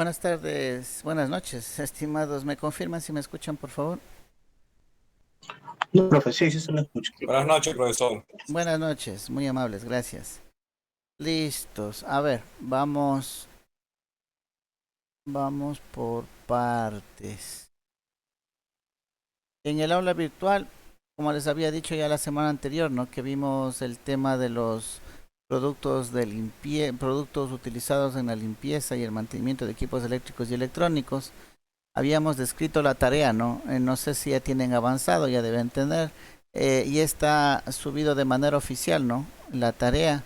Buenas tardes, buenas noches, estimados. ¿Me confirman si me escuchan, por favor? No, profe, sí, sí se lo escucho. Buenas noches, profesor. Buenas noches, muy amables, gracias. Listos. A ver, vamos por partes. En el aula virtual, como les había dicho ya la semana anterior, ¿no? Que vimos el tema de los productos utilizados en la limpieza y el mantenimiento de equipos eléctricos y electrónicos. Habíamos descrito la tarea, ¿no? No sé si ya tienen avanzado, ya deben tener. Y está subido de manera oficial, ¿no? La tarea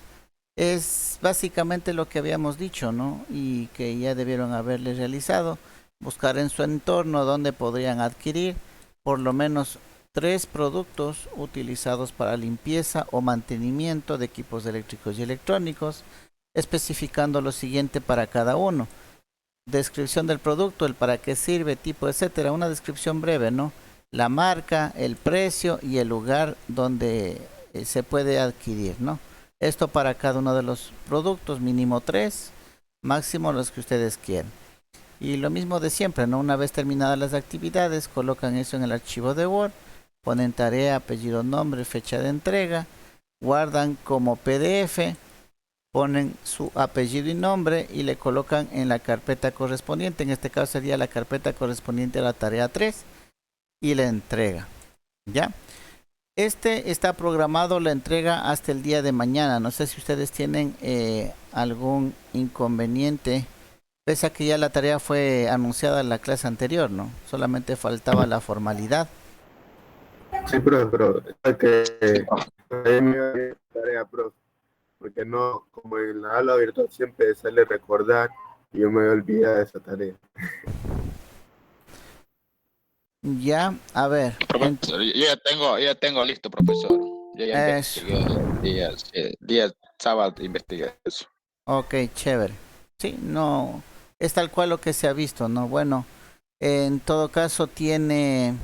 es básicamente lo que habíamos dicho, ¿no? Y que ya debieron haberle realizado. Buscar en su entorno donde podrían adquirir por lo menos tres productos utilizados para limpieza o mantenimiento de equipos eléctricos y electrónicos, especificando lo siguiente para cada uno: descripción del producto, el para qué sirve, tipo, etcétera, una descripción breve, ¿no? La marca, el precio y el lugar donde se puede adquirir, ¿no? Esto para cada uno de los productos, mínimo tres, máximo los que ustedes quieran. Y lo mismo de siempre, ¿no? Una vez terminadas las actividades, colocan eso en el archivo de Word, ponen tarea, apellido, nombre, fecha de entrega, guardan como PDF, ponen su apellido y nombre y le colocan en la carpeta correspondiente. En este caso sería la carpeta correspondiente a la tarea 3 y la entrega. ¿Ya? Este está programado la entrega hasta el día de mañana. No sé si ustedes tienen algún inconveniente. Pese a que ya la tarea fue anunciada en la clase anterior, ¿no? Solamente faltaba la formalidad. Sí, profe, pero es Sí, que profe. ahí me iba a ir tarea, profe, porque no, como en la aula virtual siempre sale recordar y yo me olvidado de esa tarea. Ya, a ver. Profesor, yo ya tengo listo, profesor. Yo ya Es, investigué día sábado, investigué eso. ok, chévere. Sí, no, es tal cual lo que se ha visto, ¿no? Bueno, en todo caso tiene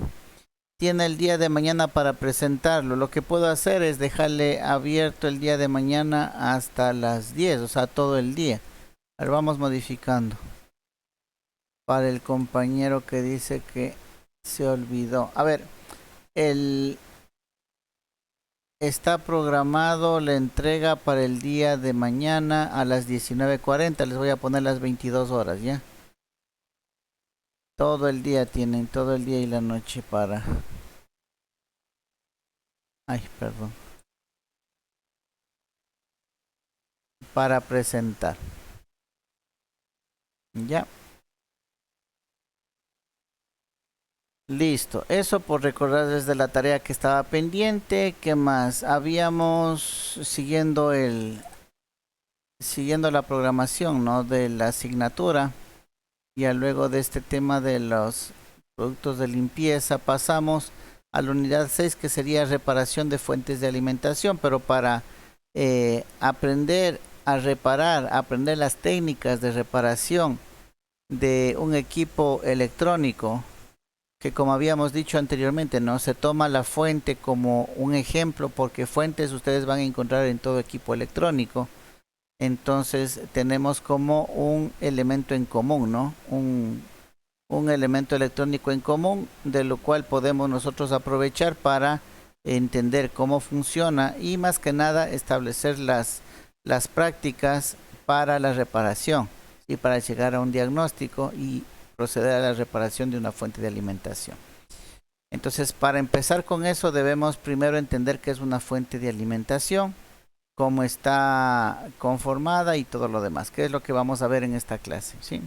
el día de mañana para presentarlo. Lo que puedo hacer es dejarle abierto el día de mañana hasta las 10, o sea, todo el día. A ver, vamos modificando. Para el compañero que dice que se olvidó. A ver, el, está programado la entrega para el día de mañana a las 19:40. Les voy a poner las 22 horas, ¿ya? Todo el día tienen, todo el día y la noche para... Ay, perdón. Para presentar. Ya. Listo. Eso por recordar desde la tarea que estaba pendiente. ¿Qué más? Habíamos siguiendo la programación, ¿no? De la asignatura. Ya luego de este tema de los productos de limpieza pasamos a la unidad 6, que sería reparación de fuentes de alimentación, pero para aprender a reparar, aprender las técnicas de reparación de un equipo electrónico, que como habíamos dicho anteriormente, no se toma la fuente como un ejemplo, porque fuentes ustedes van a encontrar en todo equipo electrónico. Entonces tenemos como un elemento en común, ¿no? Un elemento electrónico en común, de lo cual podemos nosotros aprovechar para entender cómo funciona y más que nada establecer las prácticas para la reparación y para llegar a un diagnóstico y proceder a la reparación de una fuente de alimentación. Entonces, para empezar con eso, debemos primero entender qué es una fuente de alimentación, cómo está conformada y todo lo demás, que es lo que vamos a ver en esta clase, ¿sí?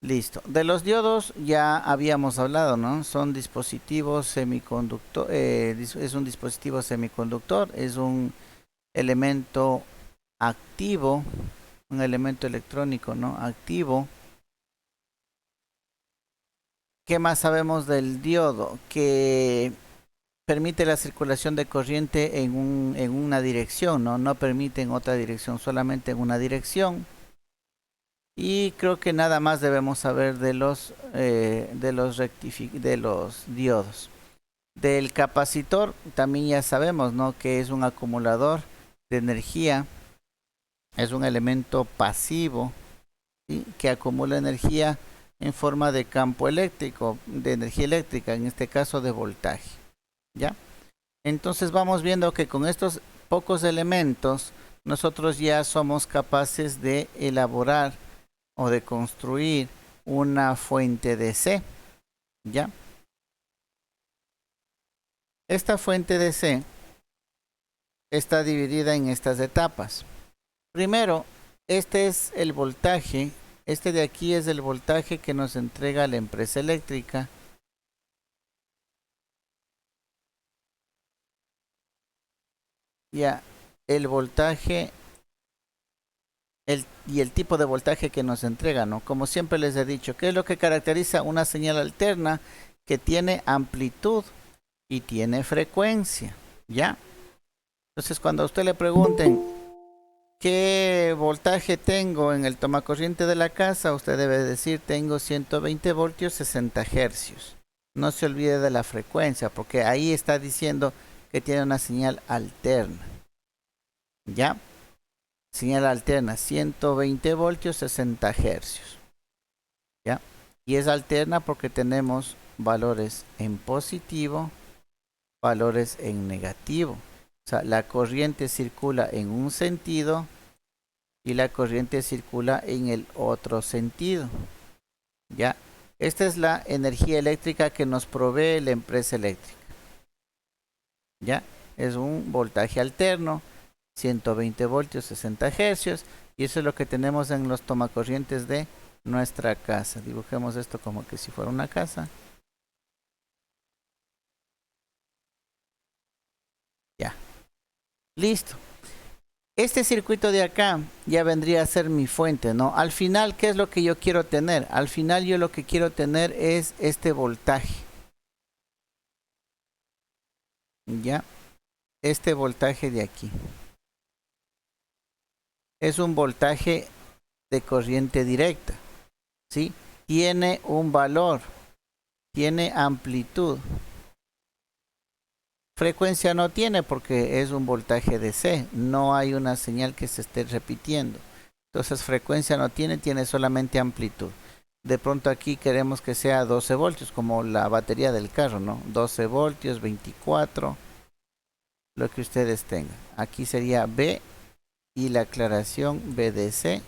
Listo. De los diodos ya habíamos hablado, ¿no? Son dispositivos semiconductor, es un dispositivo semiconductor, es un elemento activo, un elemento electrónico, ¿no? Activo. ¿Qué más sabemos del diodo? Que permite la circulación de corriente en una dirección, ¿no? No permite en otra dirección, solamente en una dirección. Y creo que nada más debemos saber de los diodos. Del capacitor también ya sabemos, ¿no? Que es un acumulador de energía Es un elemento pasivo, ¿sí?, que acumula energía en forma de campo eléctrico, de energía eléctrica, en este caso de voltaje. ¿Ya? Entonces vamos viendo que con estos pocos elementos nosotros ya somos capaces de elaborar o de construir una fuente DC. ¿Ya? Esta fuente DC está dividida en estas etapas. Primero, este es el voltaje. Este de aquí es el voltaje que nos entrega la empresa eléctrica. Ya, el voltaje y el tipo de voltaje que nos entrega, ¿no? Como siempre les he dicho, ¿qué es lo que caracteriza una señal alterna? Que tiene amplitud y tiene frecuencia, ¿ya? Entonces, cuando a usted le pregunten qué voltaje tengo en el tomacorriente de la casa, usted debe decir, tengo 120 voltios, 60 hercios. No se olvide de la frecuencia, porque ahí está diciendo que tiene una señal alterna. ¿Ya? Señal alterna, 120 voltios, 60 hercios. ¿Ya? Y es alterna porque tenemos valores en positivo, valores en negativo. O sea, la corriente circula en un sentido y la corriente circula en el otro sentido. ¿Ya? Esta es la energía eléctrica que nos provee la empresa eléctrica. ¿Ya? Es un voltaje alterno, 120 voltios, 60 hercios, y eso es lo que tenemos en los tomacorrientes de nuestra casa. Dibujemos esto como que si fuera una casa. Ya. Listo. Este circuito de acá ya vendría a ser mi fuente, ¿no? Al final, ¿qué es lo que yo quiero tener? Al final yo lo que quiero tener es este voltaje. ¿Ya? Este voltaje de aquí. Es un voltaje de corriente directa, ¿sí? Tiene un valor, tiene amplitud. Frecuencia no tiene porque es un voltaje DC, no hay una señal que se esté repitiendo. Entonces frecuencia no tiene, tiene solamente amplitud. De pronto aquí queremos que sea 12 voltios, como la batería del carro, ¿no? 12 voltios, 24, lo que ustedes tengan. Aquí sería B y la aclaración BDC.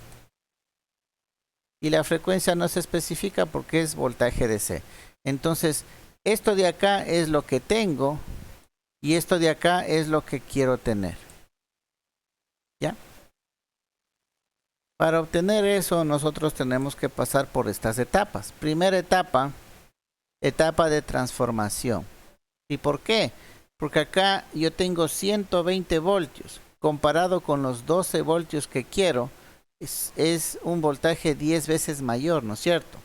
Y la frecuencia no se especifica porque es voltaje DC. Entonces, esto de acá es lo que tengo. Y esto de acá es lo que quiero tener. ¿Ya? Para obtener eso, nosotros tenemos que pasar por estas etapas. Primera etapa, etapa de transformación. ¿Y por qué? Porque acá yo tengo 120 voltios. Comparado con los 12 voltios que quiero, es un voltaje 10 veces mayor, ¿no es cierto?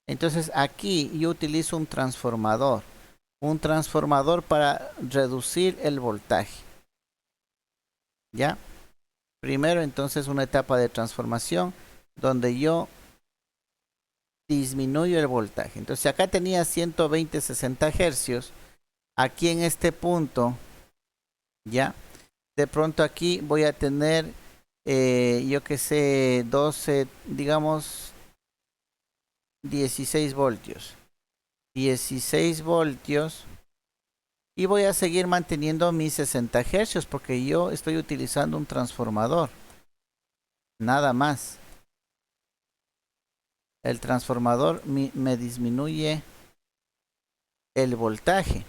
Entonces aquí yo utilizo un transformador. Un transformador para reducir el voltaje. ¿Ya? Primero entonces una etapa de transformación donde yo disminuyo el voltaje. Entonces acá tenía 120, 60 hercios. Aquí en este punto, ¿ya? De pronto aquí voy a tener, yo que sé, 12, digamos 16 voltios. 16 voltios. Y voy a seguir manteniendo mis 60 hercios porque yo estoy utilizando un transformador. Nada más. El transformador me disminuye el voltaje,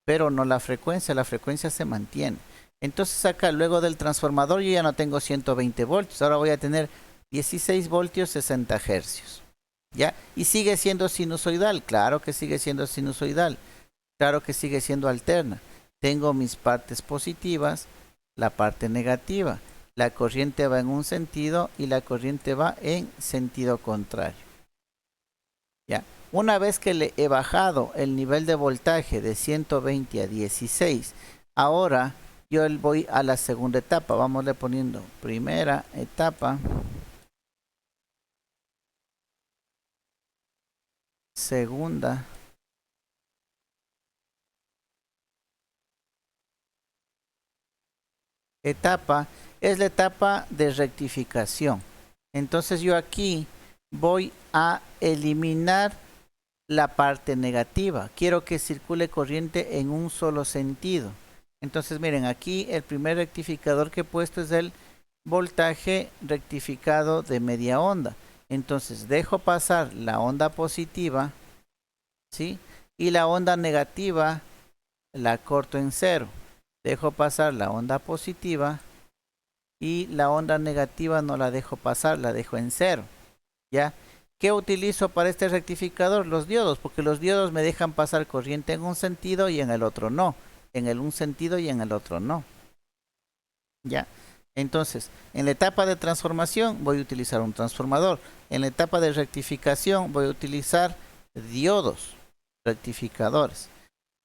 pero no la frecuencia se mantiene. Entonces acá luego del transformador yo ya no tengo 120 voltios, ahora voy a tener 16 voltios 60 hercios. ¿Ya? Y sigue siendo sinusoidal, claro que sigue siendo sinusoidal. Claro que sigue siendo alterna. Tengo mis partes positivas, la parte negativa. La corriente va en un sentido y la corriente va en sentido contrario. ¿Ya? Una vez que le he bajado el nivel de voltaje de 120 a 16, ahora yo voy a la segunda etapa. Vámosle poniendo primera etapa, segunda etapa. es la etapa de rectificación. Entonces yo aquí voy a eliminar la parte negativa. Quiero que circule corriente en un solo sentido. Entonces miren, aquí el primer rectificador que he puesto es el voltaje rectificado de media onda. Entonces dejo pasar la onda positiva, ¿sí? Y la onda negativa la corto en cero. Dejo pasar la onda positiva y la onda negativa no la dejo pasar, la dejo en cero. ¿Ya? ¿Qué utilizo para este rectificador? Los diodos, porque los diodos me dejan pasar corriente en un sentido y en el otro no. En el un sentido y en el otro no. ¿Ya? Entonces, en la etapa de transformación voy a utilizar un transformador. En la etapa de rectificación voy a utilizar diodos rectificadores.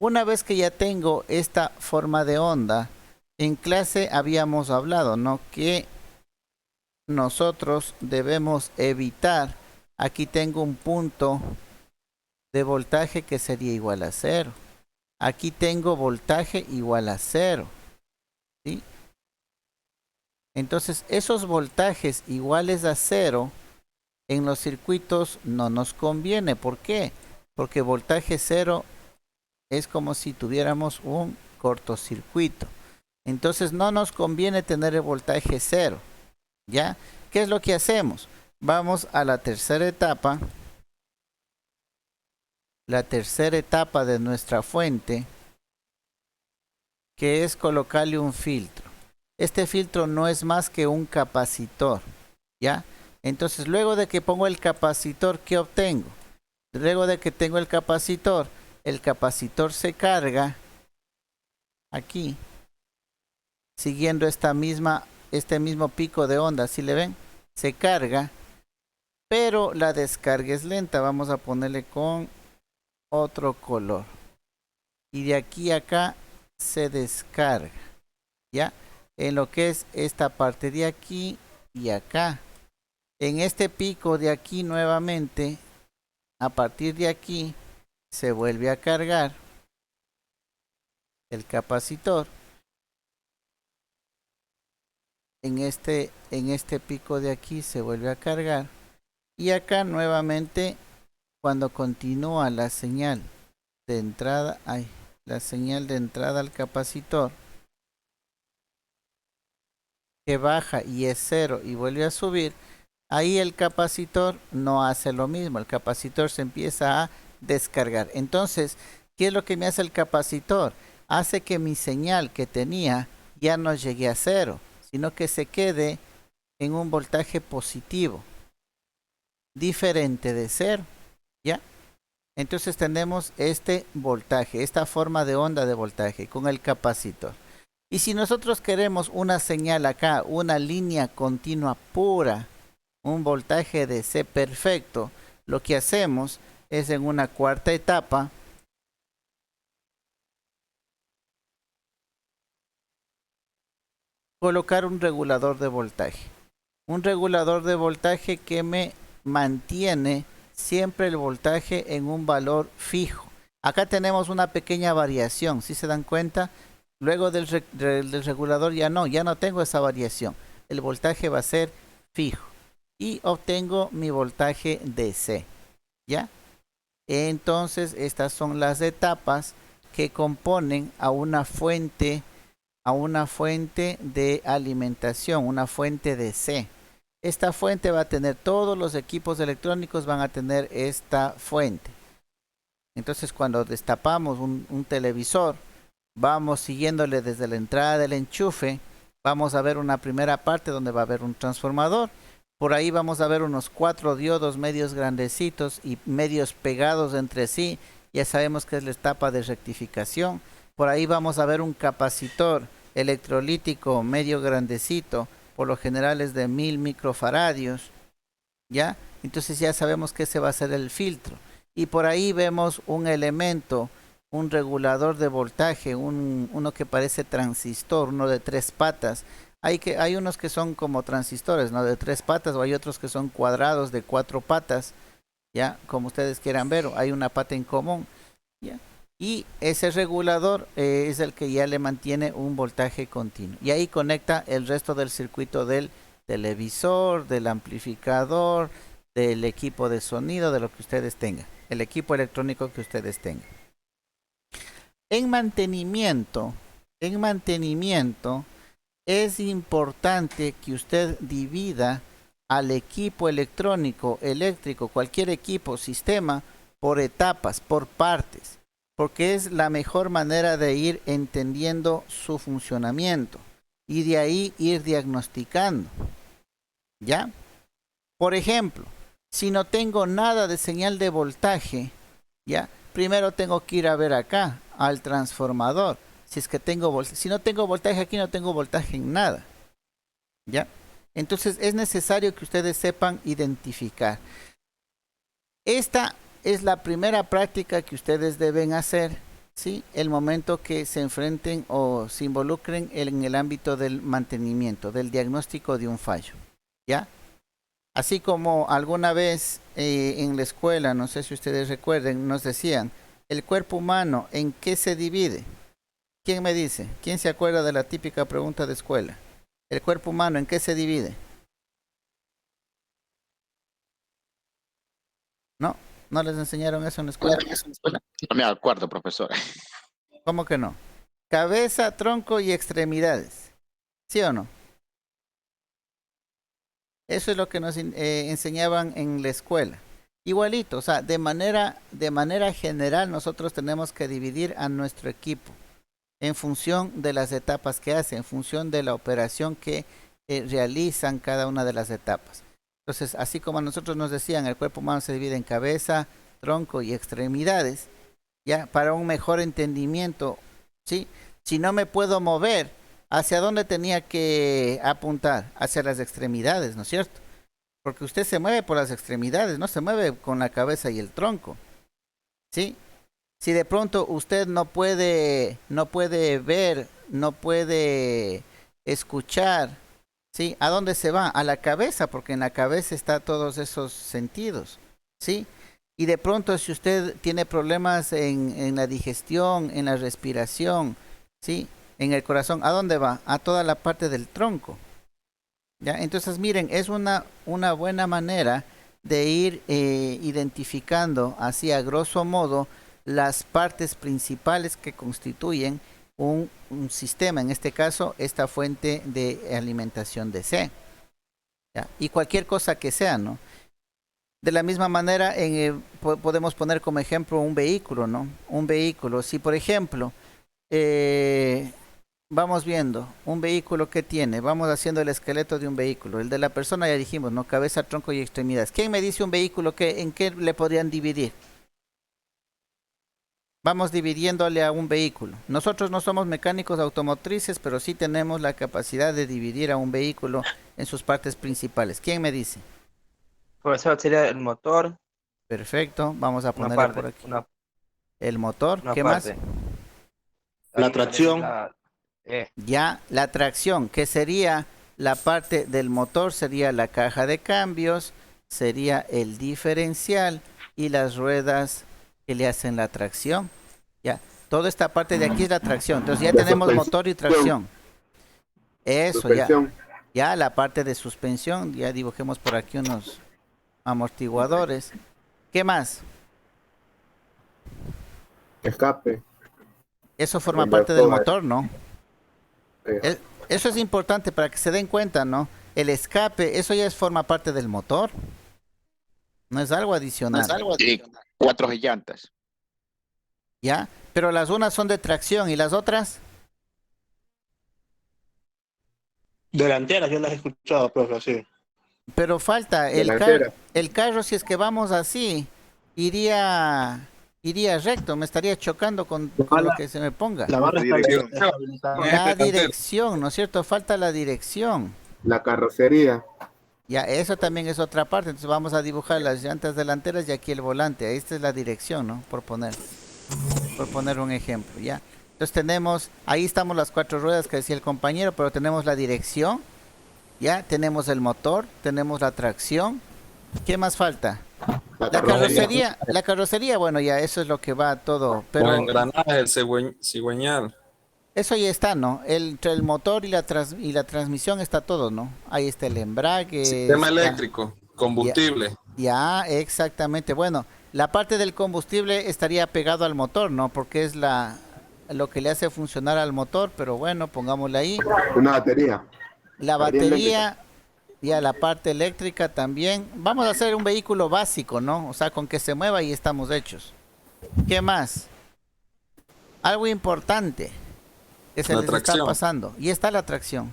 Una vez que ya tengo esta forma de onda, en clase habíamos hablado, ¿no? Que nosotros debemos evitar, aquí tengo un punto de voltaje que sería igual a 0. Aquí tengo voltaje igual a 0. ¿Sí? Entonces, esos voltajes iguales a 0 en los circuitos no nos conviene. ¿Por qué? Porque voltaje 0 es como si tuviéramos un cortocircuito. Entonces, no nos conviene tener el voltaje 0. ¿Ya? ¿Qué es lo que hacemos? Vamos a la tercera etapa. La tercera etapa de nuestra fuente, que es colocarle un filtro. Este filtro no es más que un capacitor, ¿ya? Entonces, luego de que pongo el capacitor, ¿qué obtengo? Luego de que tengo el capacitor se carga aquí, siguiendo este mismo pico de onda, ¿sí le ven? Se carga, pero la descarga es lenta. Vamos a ponerle con otro color. Y de aquí a acá se descarga, ¿ya? En lo que es esta parte de aquí y acá. En este pico de aquí nuevamente, a partir de aquí, se vuelve a cargar el capacitor. En este pico de aquí se vuelve a cargar. Y acá nuevamente, cuando continúa la señal de entrada, la señal de entrada al capacitor, que baja y es 0 y vuelve a subir, ahí el capacitor no hace lo mismo. El capacitor se empieza a descargar. Entonces, ¿qué es lo que me hace el capacitor? Hace que mi señal que tenía ya no llegue a 0, sino que se quede en un voltaje positivo, diferente de 0, ¿ya? Entonces tenemos este voltaje, esta forma de onda de voltaje con el capacitor. Y si nosotros queremos una señal acá, una línea continua pura, un voltaje de C perfecto, lo que hacemos es en una cuarta etapa colocar un regulador de voltaje. Un regulador de voltaje que me mantiene siempre el voltaje en un valor fijo. Acá tenemos una pequeña variación, ¿sí se dan cuenta? Luego del regulador ya no tengo esa variación. El voltaje va a ser fijo. Y obtengo mi voltaje DC, ¿ya? Entonces, estas son las etapas que componen a una fuente de alimentación, una fuente DC. Esta fuente va a tener, todos los equipos electrónicos van a tener esta fuente. Entonces, cuando destapamos un televisor, vamos siguiéndole desde la entrada del enchufe, vamos a ver una primera parte donde va a haber un transformador. Por ahí vamos a ver unos 4 diodos medios grandecitos y medios pegados entre sí. Ya sabemos que es la etapa de rectificación. Por ahí vamos a ver un capacitor electrolítico medio grandecito, por lo general es de 1000 microfaradios, ¿ya? Entonces ya sabemos que ese va a ser el filtro. Y por ahí vemos un elemento, un regulador de voltaje, uno que parece transistor, uno de 3 patas. Hay unos que son como transistores, ¿no? De 3 patas, o hay otros que son cuadrados de 4 patas, ¿ya? Como ustedes quieran ver, hay una pata en común, ¿ya? y ese regulador es el que ya le mantiene un voltaje continuo. Y ahí conecta el resto del circuito del televisor, del amplificador, del equipo de sonido, de lo que ustedes tengan, el equipo electrónico que ustedes tengan. En mantenimiento es importante que usted divida al equipo electrónico, eléctrico, cualquier equipo, sistema, por etapas, por partes, porque es la mejor manera de ir entendiendo su funcionamiento y de ahí ir diagnosticando. ¿Ya? Por ejemplo, si no tengo nada de señal de voltaje, ¿ya? Primero tengo que ir a ver acá, al transformador. Si es que tengo si no tengo voltaje aquí, no tengo voltaje en nada. ¿Ya? Entonces es necesario que ustedes sepan identificar. Esta es la primera práctica que ustedes deben hacer, ¿sí? El momento que se enfrenten o se involucren en el ámbito del mantenimiento, del diagnóstico de un fallo. ¿Ya? Así como alguna vez en la escuela, no sé si ustedes recuerden, nos decían, el cuerpo humano, ¿en qué se divide? ¿Quién me dice? ¿Quién se acuerda de la típica pregunta de escuela? ¿El cuerpo humano en qué se divide? No, no les enseñaron eso en la escuela. No me acuerdo, profesor. ¿Cómo que no? Cabeza, tronco y extremidades. ¿Sí o no? Eso es lo que nos enseñaban en la escuela. Igualito, o sea, de manera general nosotros tenemos que dividir a nuestro equipo en función de las etapas que hace, en función de la operación que realizan cada una de las etapas. Entonces, así como a nosotros nos decían, el cuerpo humano se divide en cabeza, tronco y extremidades, ya para un mejor entendimiento, ¿sí? Si no me puedo mover, ¿hacia dónde tenía que apuntar? Hacia las extremidades, ¿no es cierto? Porque usted se mueve por las extremidades, no se mueve con la cabeza y el tronco, ¿sí? Si de pronto usted no puede ver, no puede escuchar, ¿sí? ¿A dónde se va? A la cabeza, porque en la cabeza está todos esos sentidos, ¿sí? Y de pronto si usted tiene problemas en la digestión, en la respiración, ¿sí? En el corazón, ¿a dónde va? A toda la parte del tronco. ¿Ya? Entonces miren, es una buena manera de ir identificando así a grosso modo las partes principales que constituyen un sistema, en este caso esta fuente de alimentación DC, ¿ya? Y cualquier cosa que sea, ¿no? De la misma manera podemos poner como ejemplo un vehículo, ¿no? Un vehículo, si por ejemplo vamos viendo un vehículo que tiene, vamos haciendo el esqueleto de un vehículo, el de la persona ya dijimos, ¿no? Cabeza, tronco y extremidades. ¿Quién me dice un vehículo en qué le podrían dividir? Vamos dividiéndole a un vehículo. Nosotros no somos mecánicos automotrices, pero sí tenemos la capacidad de dividir a un vehículo en sus partes principales. ¿Quién me dice? Profesor, sería el motor. Perfecto, vamos a ponerlo por aquí. El motor, ¿qué más? La tracción. Ya, la tracción, que sería la parte del motor, sería la caja de cambios, sería el diferencial y las ruedas que le hacen la tracción. Ya, toda esta parte de aquí es la tracción. Entonces ya tenemos motor y tracción. Eso, ya la parte de suspensión, ya dibujemos por aquí unos amortiguadores. ¿Qué más? Escape. Eso forma parte del motor, ¿no? Eso es importante para que se den cuenta, ¿no? El escape, eso ya forma parte del motor. No es algo adicional. Sí, 4 llantas. ¿Ya? Pero las unas son de tracción y las otras. Delanteras, yo las he escuchado, profe, sí. Pero falta el carro, si es que vamos así, iría recto, me estaría chocando con lo que se me ponga. La dirección, ¿no es cierto? Falta la dirección. La carrocería. Ya, eso también es otra parte. Entonces vamos a dibujar las llantas delanteras y aquí el volante. Esta es la dirección, ¿no? Por poner un ejemplo, ¿ya? Entonces tenemos, ahí estamos las 4 ruedas que decía el compañero, pero tenemos la dirección, ¿ya? Tenemos el motor, tenemos la tracción. ¿Qué más falta? La carrocería, bueno, ya eso es lo que va todo, Los pero engranajes, el cigüeñal. eso ya está, ¿no? Entre el motor y y la transmisión está todo, ¿no? Ahí está el embrague, Sistema está, eléctrico, ya, combustible. ya, exactamente. Bueno, la parte del combustible estaría pegado al motor, ¿no? Porque es lo que le hace funcionar al motor, pero bueno, pongámosle ahí. Una batería. La Batería eléctrica. batería, ya la parte eléctrica también. Vamos a hacer un vehículo básico, ¿no? O sea, con que se mueva y estamos hechos. ¿Qué más? Algo importante que se La les está tracción. pasando. Y está la tracción.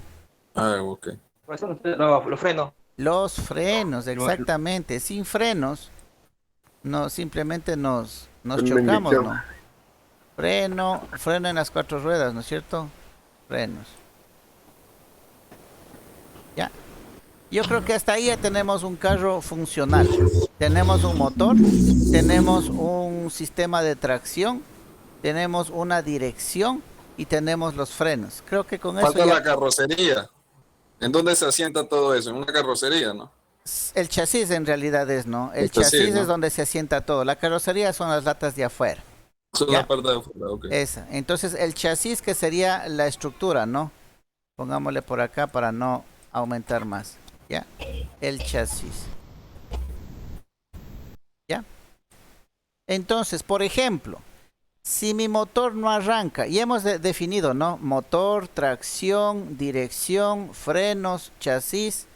Ah, ok. Profesor, los frenos. Los frenos, exactamente. Sin frenos, no, simplemente nos Una chocamos, inyección. ¿no? Freno en las 4 ruedas, ¿no es cierto? Frenos. Ya. Yo creo que hasta ahí ya tenemos un carro funcional. Tenemos un motor, tenemos un sistema de tracción, tenemos una dirección y tenemos los frenos. Creo que con eso Falta la ya carrocería. ¿En dónde se asienta todo eso? En una carrocería, ¿no? el chasis en realidad es, ¿no? El El chasis, chasis ¿no? es donde se asienta todo. La carrocería son las latas de afuera. Eso es Ya. la parte de afuera, ok. Esa. Entonces el chasis que sería la estructura, ¿no? Pongámosle por acá para no aumentar más. ¿Ya? El chasis. ¿Ya? Entonces, por ejemplo, si mi motor no arranca, y hemos definido, ¿no? Motor, tracción, dirección, frenos, chasis.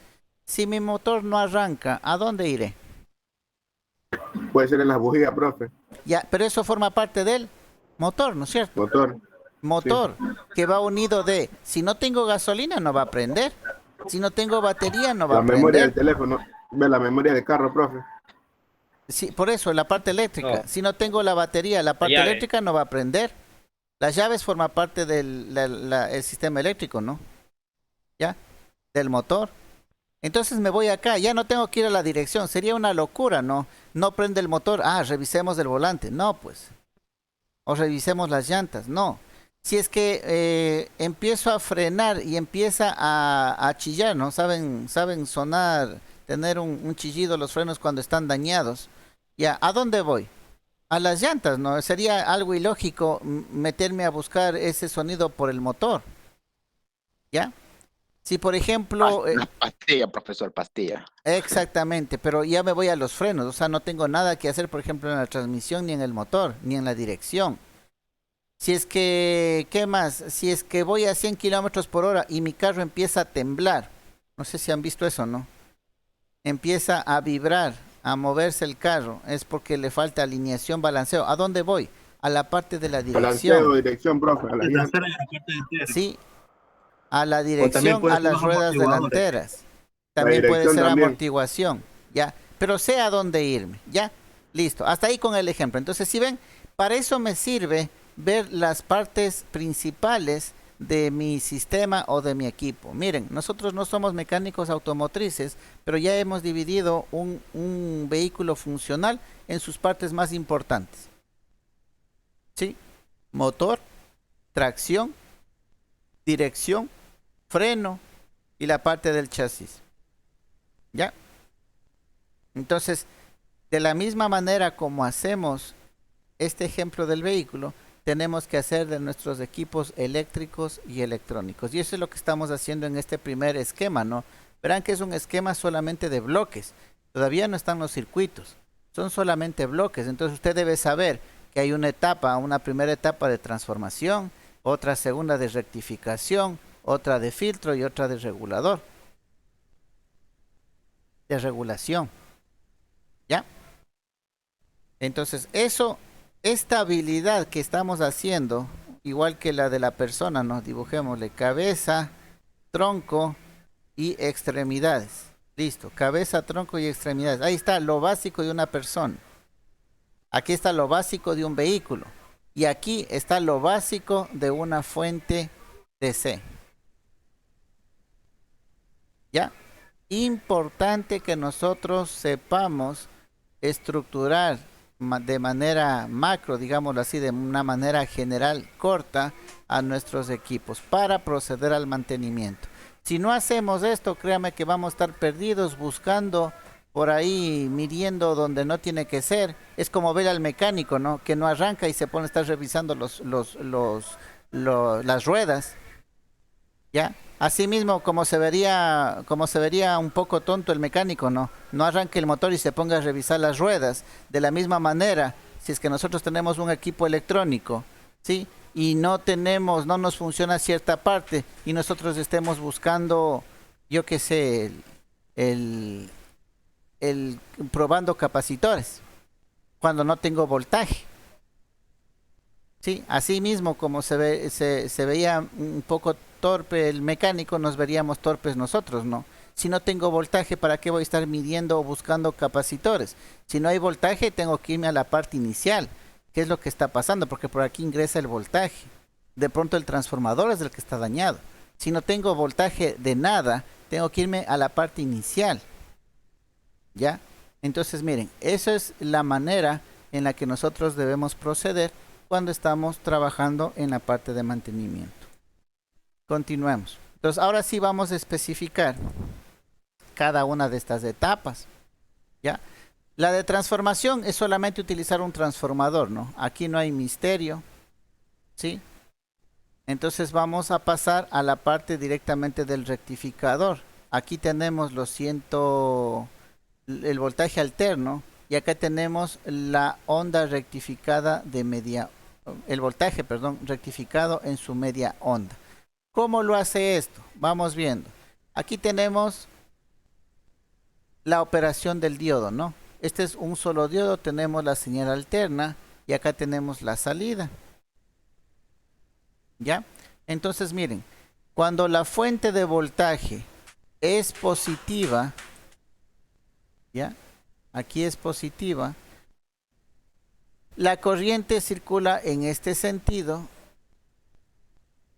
Si mi motor no arranca, ¿a dónde iré? Puede ser en las bujías, profe. Ya, pero eso forma parte del motor, ¿no es cierto? Motor. Motor, que va unido de, si no tengo gasolina no va a prender, si no tengo batería no va La a memoria del prender. teléfono. Ve la memoria del carro, profe. Sí, por eso, la parte eléctrica. No. Si no tengo la batería, la parte llave. eléctrica no va a prender. Las llaves forman parte del el sistema eléctrico, ¿no? ¿Ya? Del motor. Entonces me voy acá, ya no tengo que ir a la dirección. Sería una locura, ¿no? No prende el motor. Ah, revisemos el volante. No, pues. O revisemos las llantas. No. Si es que empiezo a frenar y empieza a chillar, ¿no? Saben sonar, tener un chillido los frenos cuando están dañados. Ya, ¿a dónde voy? A las llantas, ¿no? Sería algo ilógico meterme a buscar ese sonido por el motor. ¿Ya? Si por ejemplo... Pastilla, profesor, pastilla. exactamente, pero ya me voy a los frenos, o sea, no tengo nada que hacer, por ejemplo, en la transmisión, ni en el motor, ni en la dirección. Si es que, ¿qué más? Si es que voy a 100 kilómetros por hora y mi carro empieza a temblar, no sé si han visto eso, ¿no? Empieza a vibrar, a moverse el carro, es porque le falta alineación, balanceo. ¿A dónde voy? A la parte de la Balanceo, dirección. dirección, profe. A la llanta. Sí, a la también dirección, puede a ser las los ruedas amortiguadores. delanteras. También puede dirección ser también. amortiguación, ya. Pero sé a dónde irme, ya. Listo, hasta ahí con el ejemplo. Entonces, si ven, para eso me sirve ver las partes principales de mi sistema o de mi equipo. Miren, nosotros no somos mecánicos automotrices, pero ya hemos dividido un vehículo funcional en sus partes más importantes. ¿Sí? Motor, tracción, dirección, freno y la parte del chasis. ¿Ya? Entonces, de la misma manera como hacemos este ejemplo del vehículo, tenemos que hacer de nuestros equipos eléctricos y electrónicos. Y eso es lo que estamos haciendo en este primer esquema, ¿no? Verán que es un esquema solamente de bloques. Todavía no están los circuitos. Son solamente bloques. Entonces usted debe saber que hay una etapa, una primera etapa de transformación, otra segunda de rectificación, otra de filtro y otra de regulador. De regulación. ¿Ya? Entonces eso, esta habilidad que estamos haciendo, igual que la de la persona, nos dibujémosle cabeza, tronco y extremidades. Listo, cabeza, tronco y extremidades. Ahí está lo básico de una persona. Aquí está lo básico de un vehículo. Y aquí está lo básico de una fuente DC. ¿Ya? Importante que nosotros sepamos estructurar de manera macro, digámoslo así, de una manera general corta a nuestros equipos para proceder al mantenimiento. Si no hacemos esto, créame que vamos a estar perdidos buscando por ahí midiendo donde no tiene que ser. Es como ver al mecánico, ¿no? Que no arranca y se pone a estar revisando las ruedas, ¿ya? Asimismo, como se vería un poco tonto el mecánico, ¿no? No arranque el motor y se ponga a revisar las ruedas. De la misma manera, si es que nosotros tenemos un equipo electrónico, ¿sí? Y no nos funciona cierta parte y nosotros estemos buscando, yo qué sé, el, probando capacitores cuando no tengo voltaje. Sí, así mismo como se veía un poco torpe el mecánico, nos veríamos torpes nosotros, ¿no? Si no tengo voltaje, ¿para qué voy a estar midiendo o buscando capacitores? Si no hay voltaje, tengo que irme a la parte inicial. ¿Qué es lo que está pasando? Porque por aquí ingresa el voltaje. De pronto el transformador es el que está dañado. Si no tengo voltaje de nada, tengo que irme a la parte inicial. ¿Ya? Entonces miren, esa es la manera en la que nosotros debemos proceder cuando estamos trabajando en la parte de mantenimiento. Continuemos. Entonces ahora sí vamos a especificar cada una de estas etapas. ¿Ya? La de transformación es solamente utilizar un transformador, ¿no? Aquí no hay misterio. ¿Sí? Entonces vamos a pasar a la parte directamente del rectificador. Aquí tenemos el voltaje alterno y acá tenemos la onda rectificada de el voltaje, perdón, rectificado en su media onda. ¿Cómo lo hace esto? Vamos viendo. Aquí tenemos la operación del diodo, ¿no? Este es un solo diodo, tenemos la señal alterna y acá tenemos la salida. ¿Ya? Entonces miren, cuando la fuente de voltaje es positiva, ¿ya? Aquí es positiva, la corriente circula en este sentido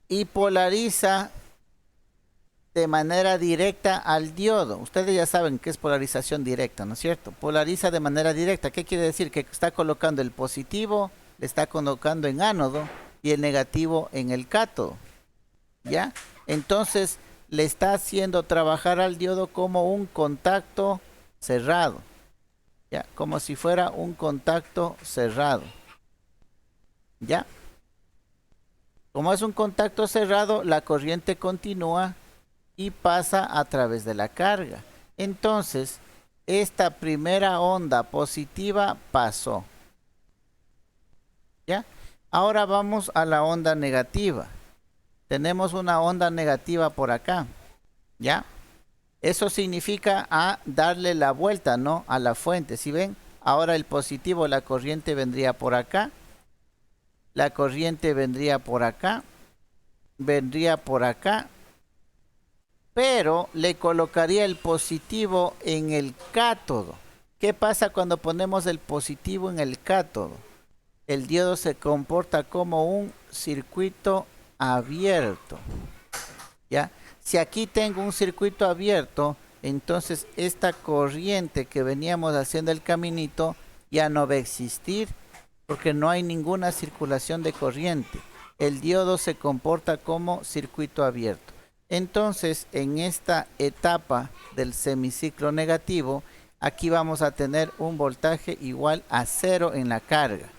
y polariza de manera directa al diodo. Ustedes ya saben qué es polarización directa, ¿no es cierto? Polariza de manera directa. ¿Qué quiere decir? Que está colocando el positivo, le está colocando en ánodo y el negativo en el cátodo. ¿Ya? Entonces le está haciendo trabajar al diodo como un contacto cerrado. ¿Ya? Como si fuera un contacto cerrado. ¿Ya? Como es un contacto cerrado, la corriente continúa y pasa a través de la carga. Entonces, esta primera onda positiva pasó. ¿Ya? Ahora vamos a la onda negativa. Tenemos una onda negativa por acá. ¿Ya? Eso significa darle la vuelta, ¿no? A la fuente. ¿Sí ven? Ahora el positivo, la corriente vendría por acá. La corriente vendría por acá. Vendría por acá. Pero le colocaría el positivo en el cátodo. ¿Qué pasa cuando ponemos el positivo en el cátodo? El diodo se comporta como un circuito abierto. ¿Ya? Si aquí tengo un circuito abierto, entonces esta corriente que veníamos haciendo el caminito ya no va a existir porque no hay ninguna circulación de corriente. El diodo se comporta como circuito abierto. Entonces, en esta etapa del semiciclo negativo, aquí vamos a tener un voltaje igual a 0 en la carga.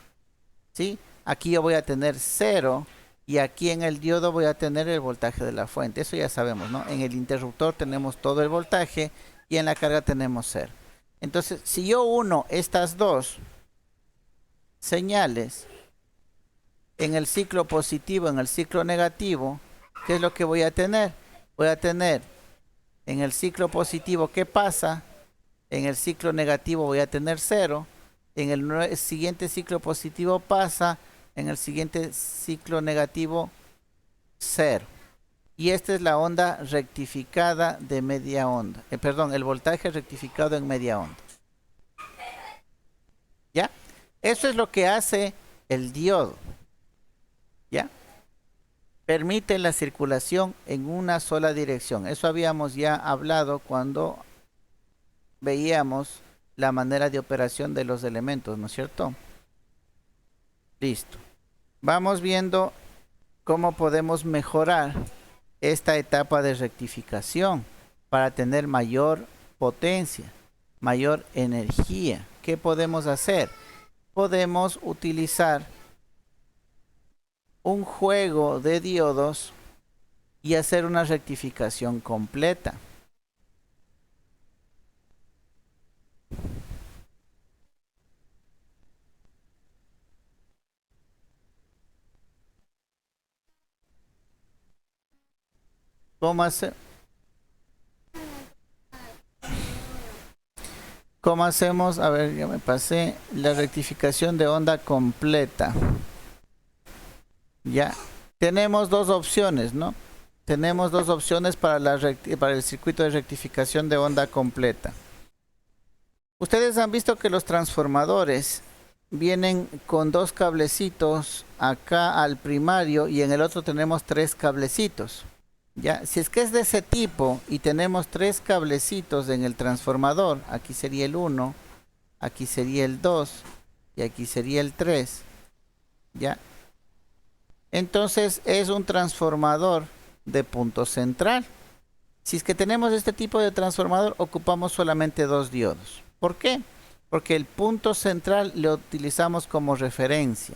¿Sí? Aquí yo voy a tener 0 y aquí en el diodo voy a tener el voltaje de la fuente. Eso ya sabemos, ¿no? En el interruptor tenemos todo el voltaje y en la carga tenemos 0. Entonces, si yo uno estas dos señales en el ciclo positivo, en el ciclo negativo, ¿qué es lo que voy a tener? Voy a tener en el ciclo positivo, ¿qué pasa? En el ciclo negativo voy a tener 0. En el siguiente ciclo positivo pasa. En el siguiente ciclo negativo 0. Y esta es la onda rectificada de media onda. Perdón, el voltaje rectificado en media onda. ¿Ya? Eso es lo que hace el diodo. ¿Ya? Permite la circulación en una sola dirección. Eso habíamos ya hablado cuando veíamos la manera de operación de los elementos, ¿no es cierto? Listo. Vamos viendo cómo podemos mejorar esta etapa de rectificación para tener mayor potencia, mayor energía. ¿Qué podemos hacer? Podemos utilizar un juego de diodos y hacer una rectificación completa. ¿Cómo hacemos? A ver, ya me pasé. La rectificación de onda completa. Ya. Tenemos dos opciones, ¿no? Tenemos dos opciones para el circuito de rectificación de onda completa. Ustedes han visto que los transformadores vienen con dos cablecitos acá al primario y en el otro tenemos tres cablecitos. Ya, si es que es de ese tipo y tenemos tres cablecitos en el transformador, aquí sería el 1, aquí sería el 2 y aquí sería el 3. Ya. Entonces es un transformador de punto central. Si es que tenemos este tipo de transformador, ocupamos solamente dos diodos. ¿Por qué? Porque el punto central lo utilizamos como referencia,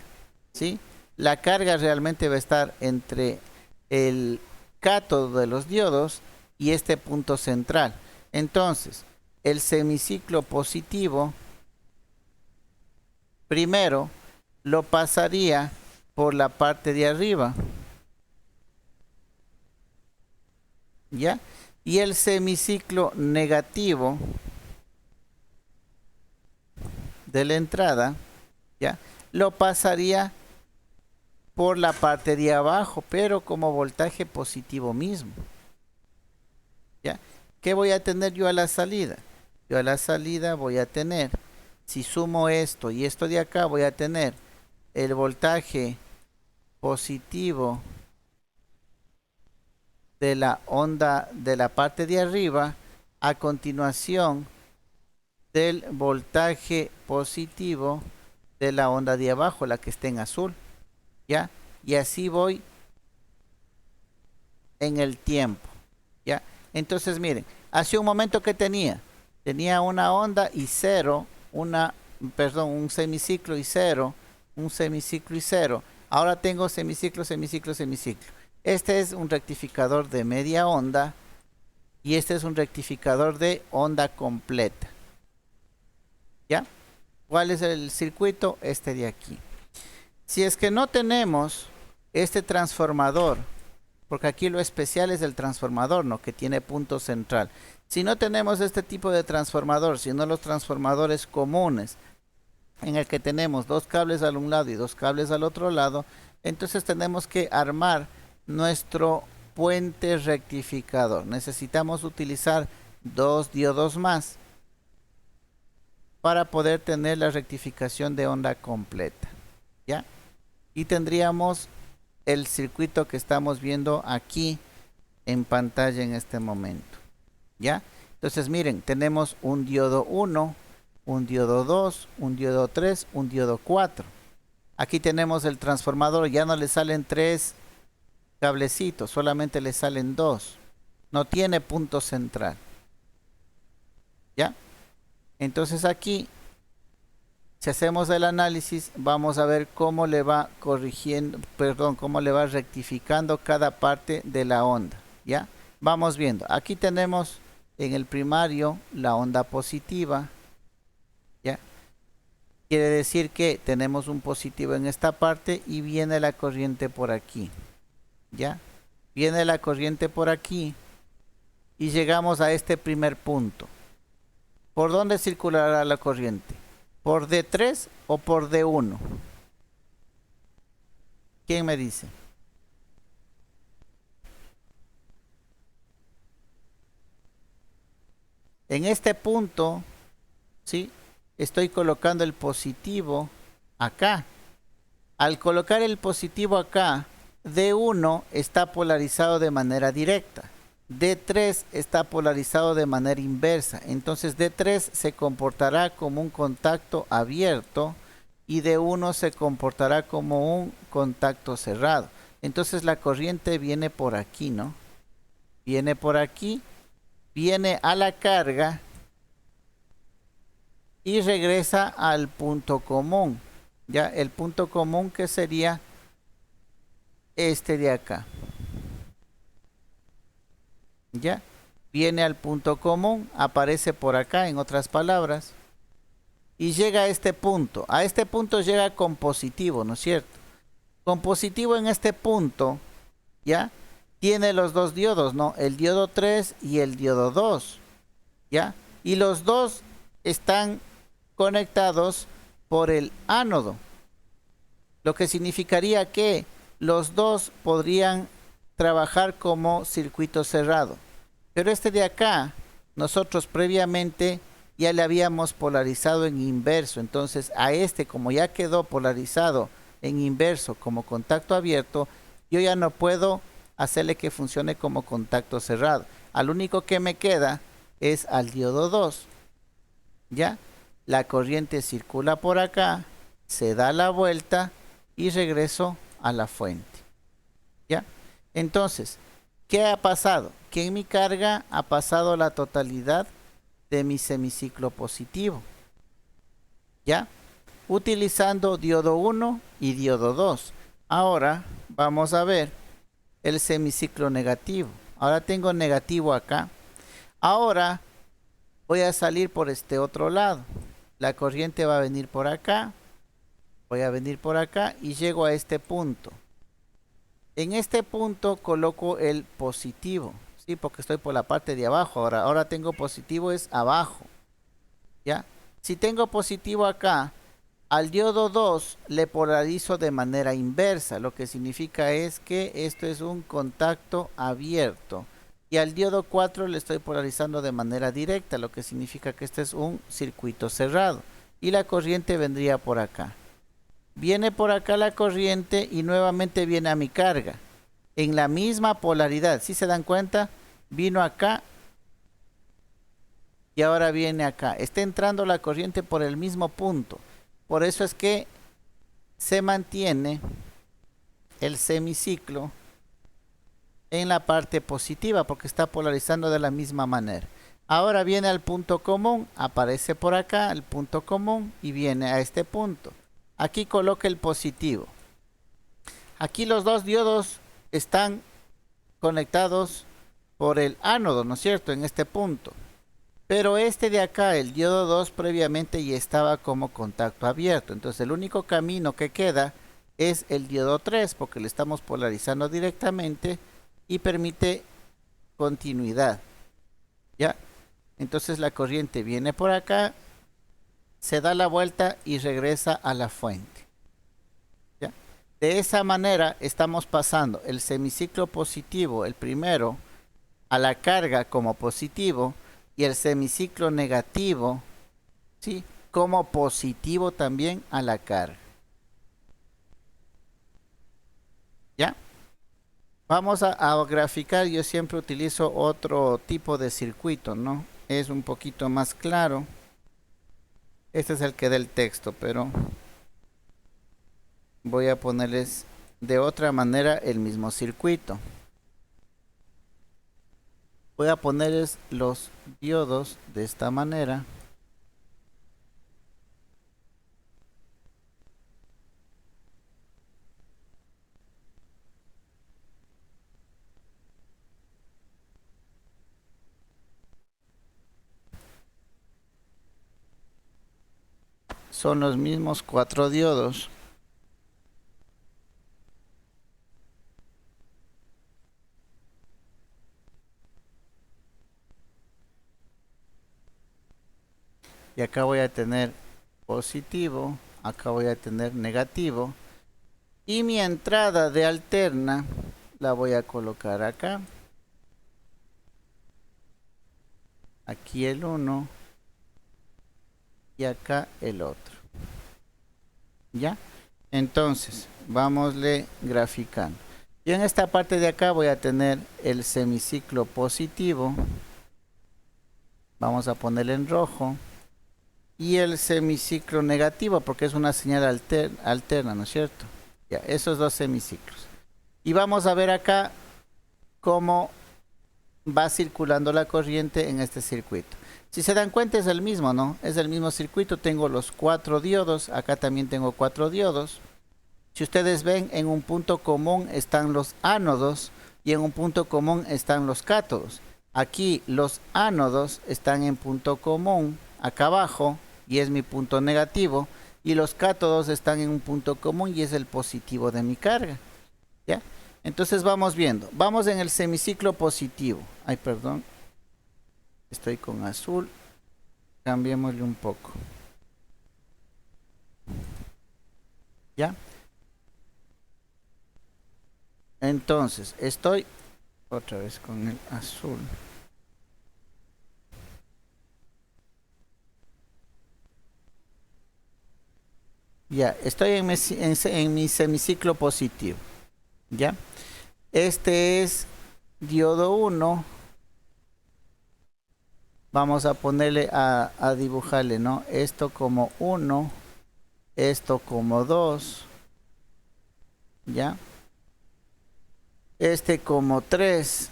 ¿sí? La carga realmente va a estar entre el cátodo de los diodos y este punto central. Entonces, el semiciclo positivo primero lo pasaría por la parte de arriba, ¿ya? Y el semiciclo negativo de la entrada, ¿ya? Lo pasaría por la parte de abajo, pero como voltaje positivo mismo. ¿Ya? ¿Qué voy a tener yo a la salida? Yo a la salida voy a tener, si sumo esto y esto de acá, voy a tener el voltaje positivo de la onda de la parte de arriba a continuación del voltaje positivo de la onda de abajo, la que esté en azul. ¿Ya? Y así voy en el tiempo. ¿Ya? Entonces miren, hace un momento que tenía una onda y cero, un semiciclo y cero, un semiciclo y cero. Ahora tengo semiciclo, semiciclo, semiciclo. Este es un rectificador de media onda y este es un rectificador de onda completa. ¿Ya? ¿Cuál es el circuito? Este de aquí. Si es que no tenemos este transformador, porque aquí lo especial es el transformador, ¿no? Que tiene punto central. Si no tenemos este tipo de transformador, sino los transformadores comunes, en el que tenemos dos cables al un lado y dos cables al otro lado, entonces tenemos que armar nuestro puente rectificador. Necesitamos utilizar dos diodos más para poder tener la rectificación de onda completa. ¿Ya? Y tendríamos el circuito que estamos viendo aquí en pantalla en este momento. ¿Ya? Entonces miren, tenemos un diodo 1, un diodo 2, un diodo 3, un diodo 4. Aquí tenemos el transformador, ya no le salen 3 cablecitos, solamente le salen 2. No tiene punto central. ¿Ya? Entonces aquí, si hacemos el análisis, vamos a ver cómo le va cómo le va rectificando cada parte de la onda. ¿Ya? Vamos viendo. Aquí tenemos en el primario la onda positiva. ¿Ya? Quiere decir que tenemos un positivo en esta parte y viene la corriente por aquí. ¿Ya? Viene la corriente por aquí y llegamos a este primer punto. ¿Por dónde circulará la corriente? ¿Por D3 o por D1? ¿Quién me dice? En este punto, ¿sí? Estoy colocando el positivo acá. Al colocar el positivo acá, D1 está polarizado de manera directa. D3 está polarizado de manera inversa. Entonces D3 se comportará como un contacto abierto y D1 se comportará como un contacto cerrado. Entonces la corriente viene por aquí, ¿no? Viene por aquí, viene a la carga y regresa al punto común. Ya, el punto común que sería este de acá. Ya, viene al punto común, aparece por acá, en otras palabras, y llega a este punto. A este punto llega con positivo, ¿no es cierto? Con positivo en este punto, ya, tiene los dos diodos, ¿no? El diodo 3 y el diodo 2, ¿ya? Y los dos están conectados por el ánodo, lo que significaría que los dos podrían trabajar como circuito cerrado. Pero este de acá, nosotros previamente ya le habíamos polarizado en inverso. Entonces a este, como ya quedó polarizado en inverso como contacto abierto, yo ya no puedo hacerle que funcione como contacto cerrado. Al único que me queda es al diodo 2. ¿Ya? La corriente circula por acá, se da la vuelta y regreso a la fuente. ¿Ya? Entonces, ¿qué ha pasado? Que en mi carga ha pasado la totalidad de mi semiciclo positivo. ¿Ya? Utilizando diodo 1 y diodo 2. Ahora vamos a ver el semiciclo negativo. Ahora tengo negativo acá. Ahora voy a salir por este otro lado. La corriente va a venir por acá. Voy a venir por acá y llego a este punto. En este punto coloco el positivo, ¿sí? Porque estoy por la parte de abajo. Ahora tengo positivo es abajo. ¿Ya? Si tengo positivo acá, al diodo 2 le polarizo de manera inversa. Lo que significa es que esto es un contacto abierto. Y al diodo 4 le estoy polarizando de manera directa, lo que significa que este es un circuito cerrado. Y la corriente vendría por acá. Viene por acá la corriente y nuevamente viene a mi carga. En la misma polaridad. ¿Sí se dan cuenta? Vino acá y ahora viene acá. Está entrando la corriente por el mismo punto. Por eso es que se mantiene el semiciclo en la parte positiva, porque está polarizando de la misma manera. Ahora viene al punto común, aparece por acá el punto común y viene a este punto. Aquí coloca el positivo. Aquí los dos diodos están conectados por el ánodo, ¿no es cierto? En este punto. Pero este de acá, el diodo 2, previamente ya estaba como contacto abierto. Entonces el único camino que queda es el diodo 3, porque le estamos polarizando directamente y permite continuidad. ¿Ya? Entonces la corriente viene por acá, se da la vuelta y regresa a la fuente. ¿Ya? De esa manera estamos pasando el semiciclo positivo, el primero, a la carga como positivo, y el semiciclo negativo, ¿sí?, como positivo también a la carga. ¿Ya? Vamos a graficar. Yo siempre utilizo otro tipo de circuito, ¿no? Es un poquito más claro. Este es el que da el texto, pero voy a ponerles de otra manera el mismo circuito. Voy a ponerles los diodos de esta manera. Son los mismos 4 diodos. Y acá voy a tener positivo, acá voy a tener negativo. Y mi entrada de alterna la voy a colocar acá. Aquí el 1 y acá el otro. ¿Ya? Entonces, vámosle graficando. Yo en esta parte de acá voy a tener el semiciclo positivo. Vamos a ponerle en rojo. Y el semiciclo negativo, porque es una señal alterna, ¿no es cierto? Ya, esos dos semiciclos. Y vamos a ver acá cómo va circulando la corriente en este circuito. Si se dan cuenta es el mismo, ¿no? Es el mismo circuito, tengo los 4 diodos, acá también tengo 4 diodos. Si ustedes ven, en un punto común están los ánodos y en un punto común están los cátodos. Aquí los ánodos están en punto común, acá abajo, y es mi punto negativo, y los cátodos están en un punto común y es el positivo de mi carga. ¿Ya? Entonces vamos viendo. Vamos en el semiciclo positivo. Ay, perdón. Estoy con azul. Cambiémosle un poco. ¿Ya? Entonces, estoy otra vez con el azul. Ya, estoy en mi semiciclo positivo. ¿Ya? Este es diodo 1. Vamos a ponerle a dibujarle, ¿no? Esto como 1, esto como 2, ¿ya? Este como 3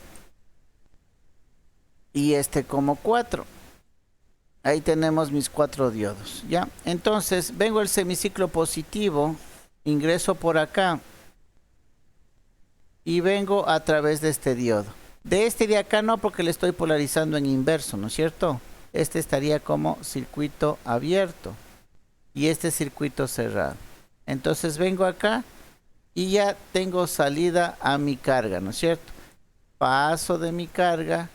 y este como 4. Ahí tenemos mis 4 diodos, ¿ya? Entonces, vengo el semiciclo positivo, ingreso por acá y vengo a través de este diodo. De este de acá no, porque le estoy polarizando en inverso, ¿no es cierto? Este estaría como circuito abierto y este circuito cerrado. Entonces vengo acá y ya tengo salida a mi carga, ¿no es cierto? Paso de mi carga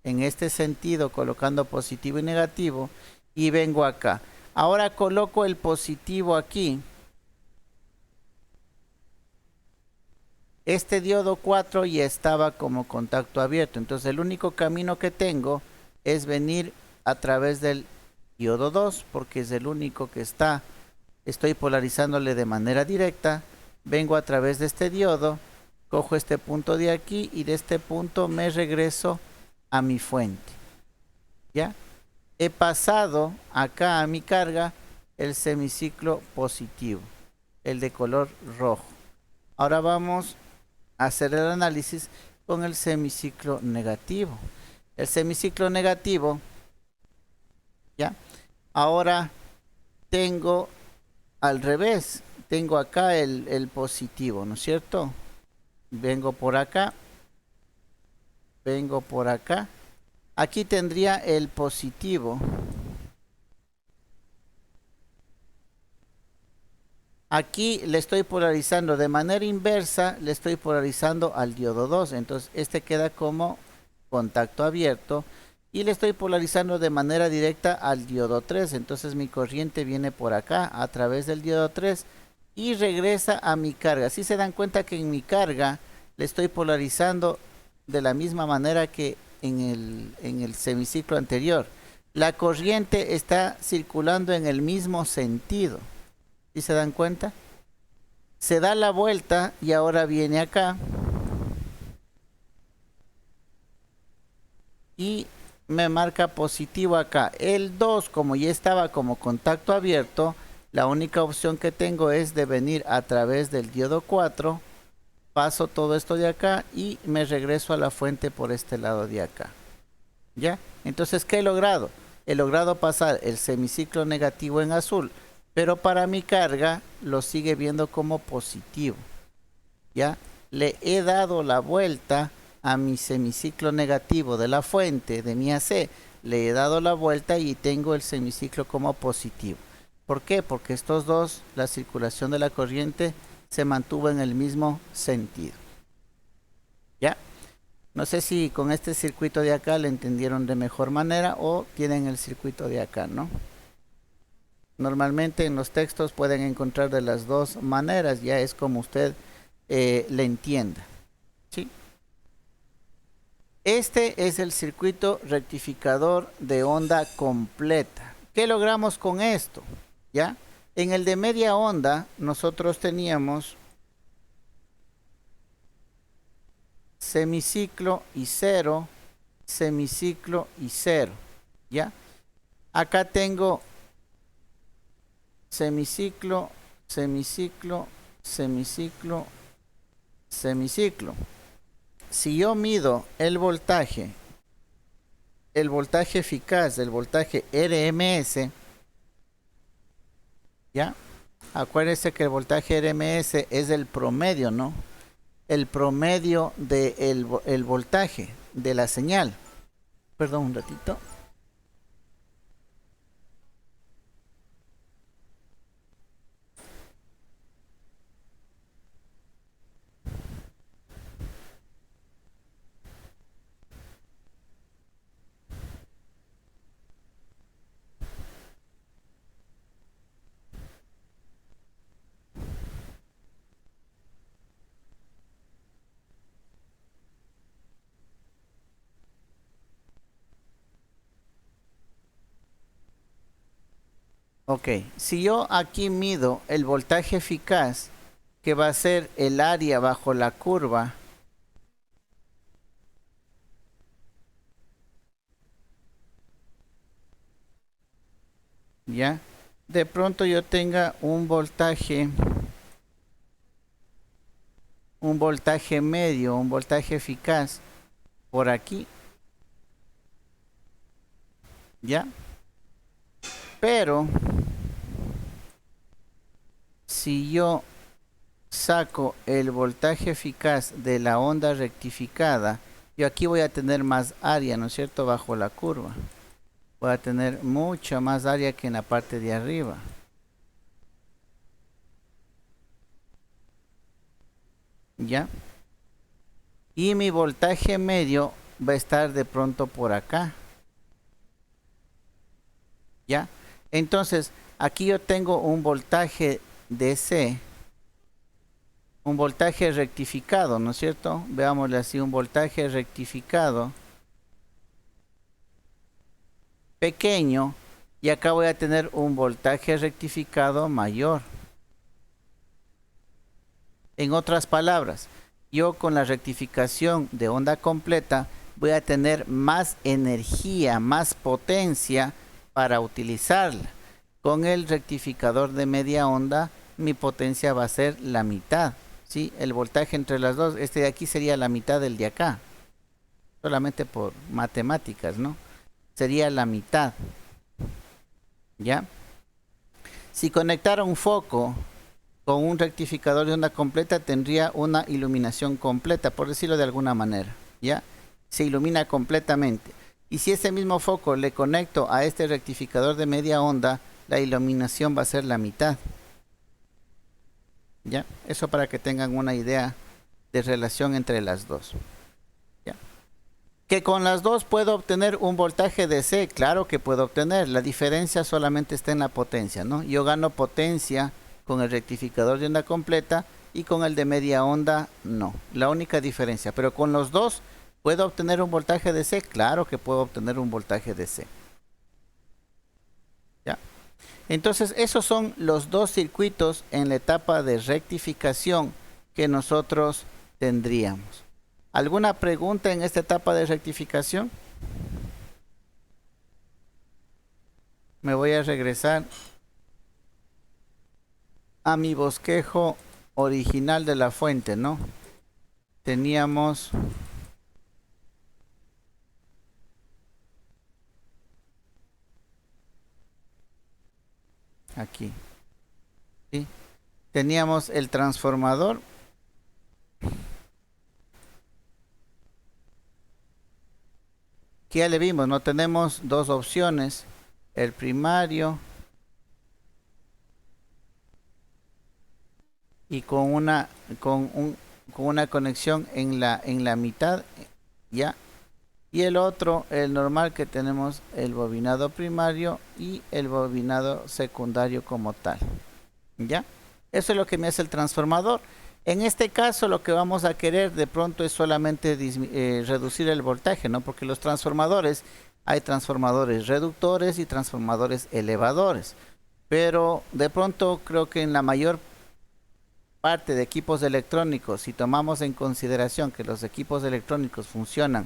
en este sentido, colocando positivo y negativo, y vengo acá. Ahora coloco el positivo aquí. Este diodo 4 ya estaba como contacto abierto, entonces el único camino que tengo es venir a través del diodo 2, porque es el único que estoy polarizándole de manera directa. Vengo a través de este diodo, cojo este punto de aquí y de este punto me regreso a mi fuente. ¿Ya? He pasado acá a mi carga el semiciclo positivo, el de color rojo. Ahora vamos a hacer el análisis con el semiciclo negativo. El semiciclo negativo, ¿ya? Ahora tengo al revés, tengo acá el positivo, ¿no es cierto? Vengo por acá, vengo por acá. Aquí tendría el positivo. Aquí le estoy polarizando de manera inversa, le estoy polarizando al diodo 2. Entonces este queda como contacto abierto. Y le estoy polarizando de manera directa al diodo 3. Entonces mi corriente viene por acá a través del diodo 3 y regresa a mi carga. Si se dan cuenta que en mi carga le estoy polarizando de la misma manera que en el semiciclo anterior. La corriente está circulando en el mismo sentido. ¿Sí se dan cuenta? Se da la vuelta y ahora viene acá. Y me marca positivo acá. El 2, como ya estaba como contacto abierto, la única opción que tengo es de venir a través del diodo 4. Paso todo esto de acá y me regreso a la fuente por este lado de acá. ¿Ya? Entonces, ¿qué he logrado? He logrado pasar el semiciclo negativo en azul, pero para mi carga lo sigue viendo como positivo. ¿Ya? Le he dado la vuelta a mi semiciclo negativo de la fuente de mi AC. Le he dado la vuelta y tengo el semiciclo como positivo. ¿Por qué? Porque estos dos, la circulación de la corriente se mantuvo en el mismo sentido. ¿Ya? No sé si con este circuito de acá le entendieron de mejor manera o tienen el circuito de acá, ¿no? Normalmente en los textos pueden encontrar de las dos maneras, ya es como usted le entienda. ¿Sí? Este es el circuito rectificador de onda completa. ¿Qué logramos con esto? ¿Ya? En el de media onda nosotros teníamos semiciclo y 0, semiciclo y 0. ¿Ya? Acá tengo semiciclo, semiciclo, semiciclo, semiciclo. Si yo mido el voltaje el voltaje eficaz del voltaje RMS, ¿ya? Acuérdense que el voltaje RMS es el promedio, ¿no? El promedio del el voltaje de la señal. Perdón un ratito. Ok, si yo aquí mido el voltaje eficaz, que va a ser el área bajo la curva, ya, de pronto yo tenga un voltaje medio, un voltaje eficaz por aquí, ya, pero si yo saco el voltaje eficaz de la onda rectificada, yo aquí voy a tener más área, ¿no es cierto?, bajo la curva. Voy a tener mucha más área que en la parte de arriba. ¿Ya? Y mi voltaje medio va a estar de pronto por acá. ¿Ya? Entonces, aquí yo tengo un voltaje DC, un voltaje rectificado, ¿no es cierto? Veámosle así, un voltaje rectificado pequeño, y acá voy a tener un voltaje rectificado mayor. En otras palabras, yo con la rectificación de onda completa voy a tener más energía, más potencia para utilizarla. Con el rectificador de media onda, mi potencia va a ser la mitad, ¿sí? El voltaje entre las dos, este de aquí sería la mitad del de acá, solamente por matemáticas, ¿no? Sería la mitad, ¿ya? Si conectara un foco con un rectificador de onda completa, tendría una iluminación completa, por decirlo de alguna manera, ¿ya? Se ilumina completamente. Y si ese mismo foco le conecto a este rectificador de media onda, la iluminación va a ser la mitad, ¿ya? Eso para que tengan una idea de relación entre las dos. Que con las dos puedo obtener un voltaje DC, claro que puedo obtener. La diferencia solamente está en la potencia, ¿no? Yo gano potencia con el rectificador de onda completa y con el de media onda no. La única diferencia. Pero con los dos, ¿puedo obtener un voltaje DC? Claro que puedo obtener un voltaje DC. ¿Ya? Entonces, esos son los dos circuitos en la etapa de rectificación que nosotros tendríamos. ¿Alguna pregunta en esta etapa de rectificación? Me voy a regresar a mi bosquejo original de la fuente, ¿no? Teníamos aquí, ¿sí? Teníamos el transformador. Que ya le vimos, no tenemos dos opciones, el primario y con una conexión en la mitad, ya, y el otro, el normal, que tenemos el bobinado primario y el bobinado secundario como tal, ya. Eso es lo que me hace el transformador. En este caso lo que vamos a querer de pronto es solamente reducir el voltaje, ¿no? Porque los transformadores, hay transformadores reductores y transformadores elevadores. Pero de pronto creo que en la mayor parte de equipos electrónicos, si tomamos en consideración que los equipos electrónicos funcionan,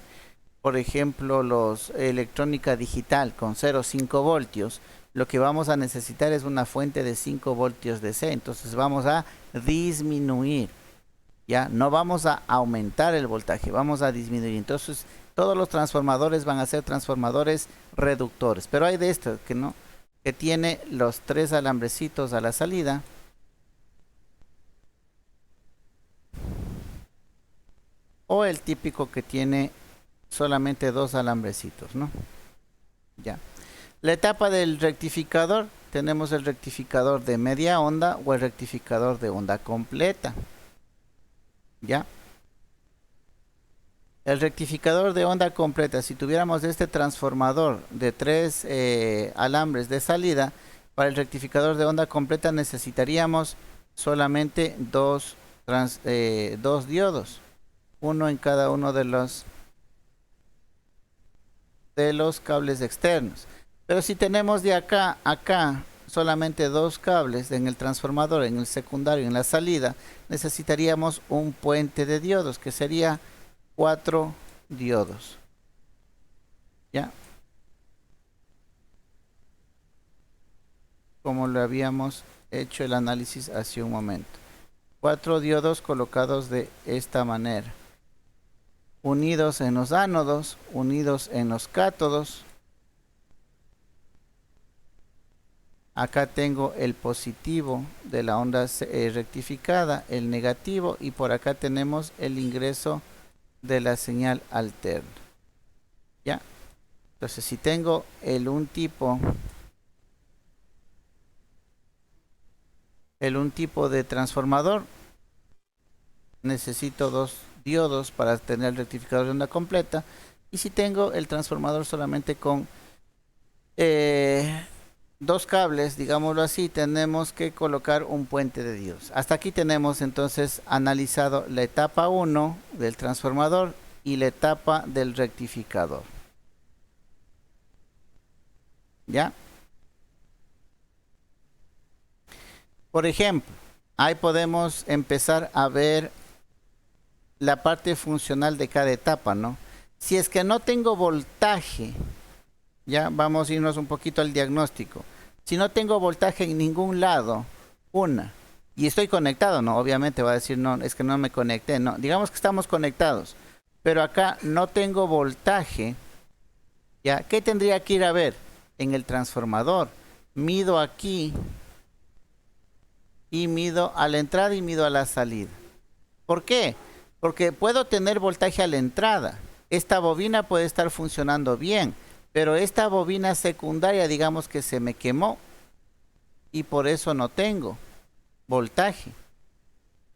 por ejemplo, los electrónica digital con 0,5 voltios, lo que vamos a necesitar es una fuente de 5 voltios DC. Entonces vamos a disminuir, ya no vamos a aumentar el voltaje, vamos a disminuir. Entonces Todos los transformadores van a ser transformadores reductores, pero hay de estos que no, que tiene los 3 alambrecitos a la salida. O el típico que tiene solamente 2 alambrecitos, ¿no? Ya. La etapa del rectificador, tenemos el rectificador de media onda o el rectificador de onda completa. ¿Ya? El rectificador de onda completa, si tuviéramos este transformador de 3 alambres de salida, para el rectificador de onda completa necesitaríamos solamente dos diodos, uno en cada uno de los cables externos. Pero si tenemos de acá a acá solamente 2 cables en el transformador, en el secundario, en la salida, necesitaríamos un puente de diodos que sería 4 diodos. ¿Ya? Como lo habíamos hecho el análisis hace un momento. 4 diodos colocados de esta manera. Unidos en los ánodos, unidos en los cátodos. Acá tengo el positivo de la onda rectificada, el negativo, y por acá tenemos el ingreso de la señal alterna. ¿Ya? Entonces, si tengo un tipo de transformador, necesito 2 diodos para tener el rectificador de onda completa. Y si tengo el transformador solamente con 2 cables, digámoslo así, tenemos que colocar un puente de diodos. Hasta aquí tenemos entonces analizado la etapa 1 del transformador y la etapa del rectificador. ¿Ya? Por ejemplo, ahí podemos empezar a ver la parte funcional de cada etapa, ¿no? Si es que no tengo voltaje, ya vamos a irnos un poquito al diagnóstico. Si no tengo voltaje en ningún lado, y estoy conectado, no, obviamente va a decir, no, es que no me conecté, no, digamos que estamos conectados, pero acá no tengo voltaje, ya, ¿qué tendría que ir a ver? En el transformador, mido aquí, y mido a la entrada y mido a la salida. ¿Por qué? Porque puedo tener voltaje a la entrada, esta bobina puede estar funcionando bien, pero esta bobina secundaria, digamos que se me quemó y por eso no tengo voltaje.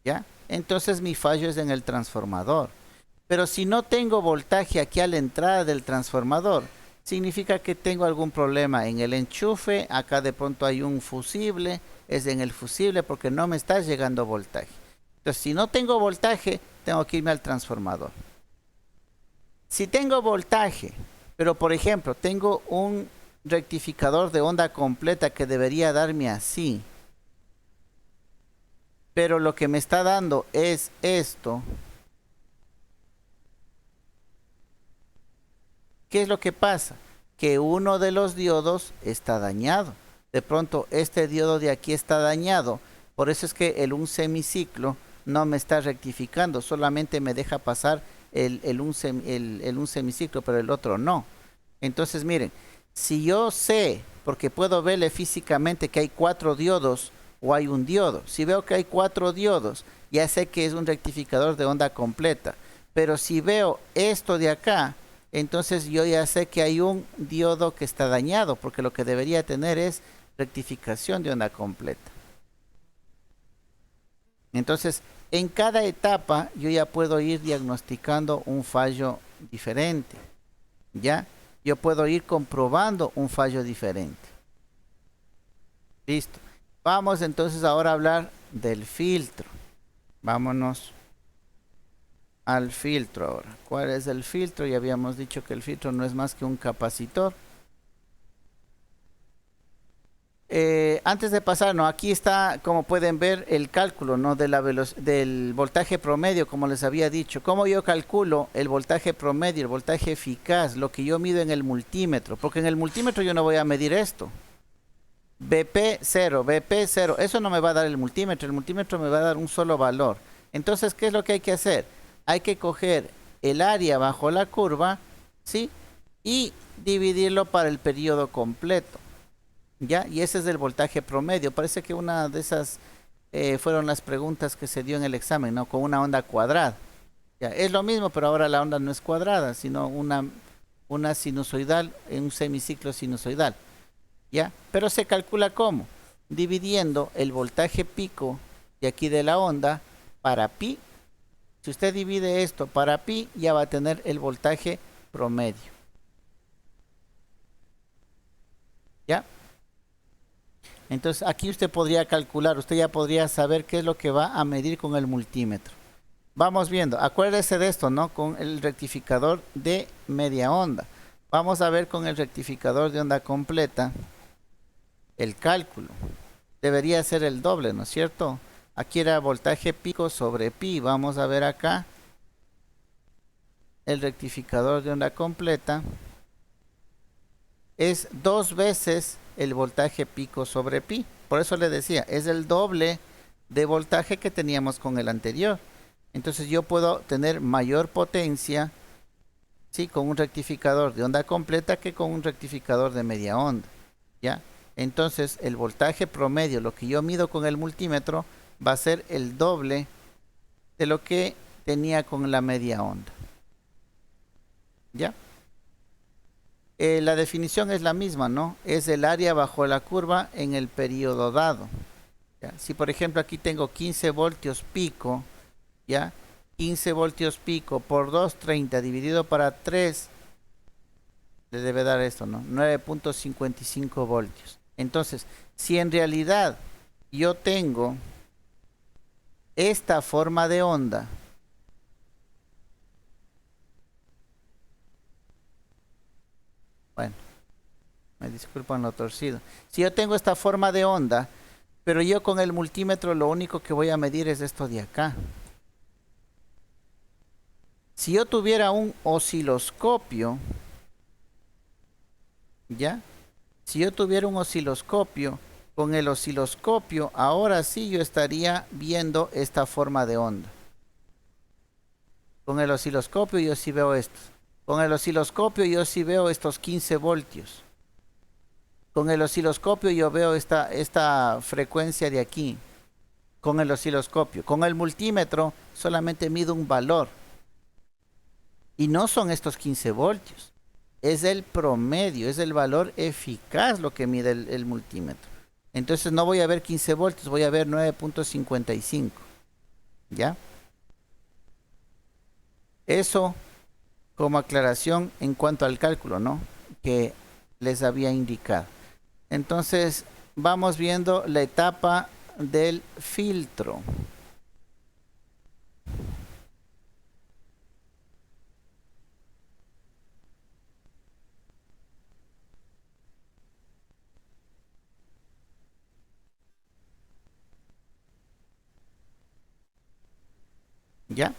¿Ya? Entonces mi fallo es en el transformador. Pero si no tengo voltaje aquí a la entrada del transformador, significa que tengo algún problema en el enchufe. Acá de pronto hay un fusible, es en el fusible porque no me está llegando voltaje. Entonces, si no tengo voltaje, tengo que irme al transformador. Si tengo voltaje, pero por ejemplo, tengo un rectificador de onda completa que debería darme así, pero lo que me está dando es esto. ¿Qué es lo que pasa? Que uno de los diodos está dañado. De pronto este diodo de aquí está dañado. Por eso es que un semiciclo no me está rectificando. Solamente me deja pasar un semiciclo, pero el otro no. Entonces miren, si yo sé, porque puedo verle físicamente que hay 4 diodos o hay un diodo. Si veo que hay 4 diodos, ya sé que es un rectificador de onda completa. Pero si veo esto de acá, entonces yo ya sé que hay un diodo que está dañado, porque lo que debería tener es rectificación de onda completa. Entonces, en cada etapa yo ya puedo ir diagnosticando un fallo diferente. ¿Ya? Yo puedo ir comprobando un fallo diferente. Listo. Vamos entonces ahora a hablar del filtro. Vámonos al filtro ahora. ¿Cuál es el filtro? Ya habíamos dicho que el filtro no es más que un capacitor. Antes de pasar, ¿no? Aquí está, como pueden ver, el cálculo, ¿no? Del voltaje promedio, como les había dicho. ¿Cómo yo calculo el voltaje promedio, el voltaje eficaz? Lo que yo mido en el multímetro. Porque en el multímetro yo no voy a medir esto. BP0, BP0. Eso no me va a dar el multímetro. El multímetro me va a dar un solo valor. Entonces, ¿qué es lo que hay que hacer? Hay que coger el área bajo la curva ¿sí? Y dividirlo para el periodo completo, ¿ya? Y ese es el voltaje promedio. Parece que una de esas fueron las preguntas que se dio en el examen, ¿no? Con una onda cuadrada. Ya, es lo mismo, pero ahora la onda no es cuadrada, sino una sinusoidal en un semiciclo sinusoidal, ¿ya? Pero se calcula ¿cómo? Dividiendo el voltaje pico de aquí de la onda para pi. Si usted divide esto para pi, ya va a tener el voltaje promedio. ¿Ya? Entonces aquí usted podría calcular, usted ya podría saber qué es lo que va a medir con el multímetro. Vamos viendo, acuérdese de esto, ¿no? Con el rectificador de media onda. Vamos a ver con el rectificador de onda completa el cálculo. Debería ser el doble, ¿no es cierto? Aquí era voltaje pico sobre pi. Vamos a ver acá el rectificador de onda completa. Es 2 veces el voltaje pico sobre pi. Por eso le decía, es el doble de voltaje que teníamos con el anterior. Entonces yo puedo tener mayor potencia, ¿sí? Con un rectificador de onda completa que con un rectificador de media onda, ¿ya? Entonces el voltaje promedio, lo que yo mido con el multímetro, va a ser el doble de lo que tenía con la media onda, ¿ya? La definición es la misma, ¿no? Es el área bajo la curva en el periodo dado, ¿ya? Si por ejemplo aquí tengo 15 voltios pico, ¿ya? 15 voltios pico por 230 dividido para 3, le debe dar esto, ¿no? 9.55 voltios. Entonces, si en realidad yo tengo esta forma de onda, bueno, me disculpan lo torcido. Si yo tengo esta forma de onda, pero yo con el multímetro lo único que voy a medir es esto de acá. Si yo tuviera un osciloscopio, ¿ya? Si yo tuviera un osciloscopio, con el osciloscopio, ahora sí yo estaría viendo esta forma de onda. Con el osciloscopio yo sí veo esto. Con el osciloscopio yo sí veo estos 15 voltios. Con el osciloscopio yo veo esta frecuencia de aquí. Con el osciloscopio. Con el multímetro solamente mido un valor. Y no son estos 15 voltios. Es el promedio, es el valor eficaz lo que mide el multímetro. Entonces no voy a ver 15 voltios, voy a ver 9.55. ¿Ya? Eso como aclaración en cuanto al cálculo, ¿no? Que les había indicado. Entonces vamos viendo la etapa del filtro. ¿Ya?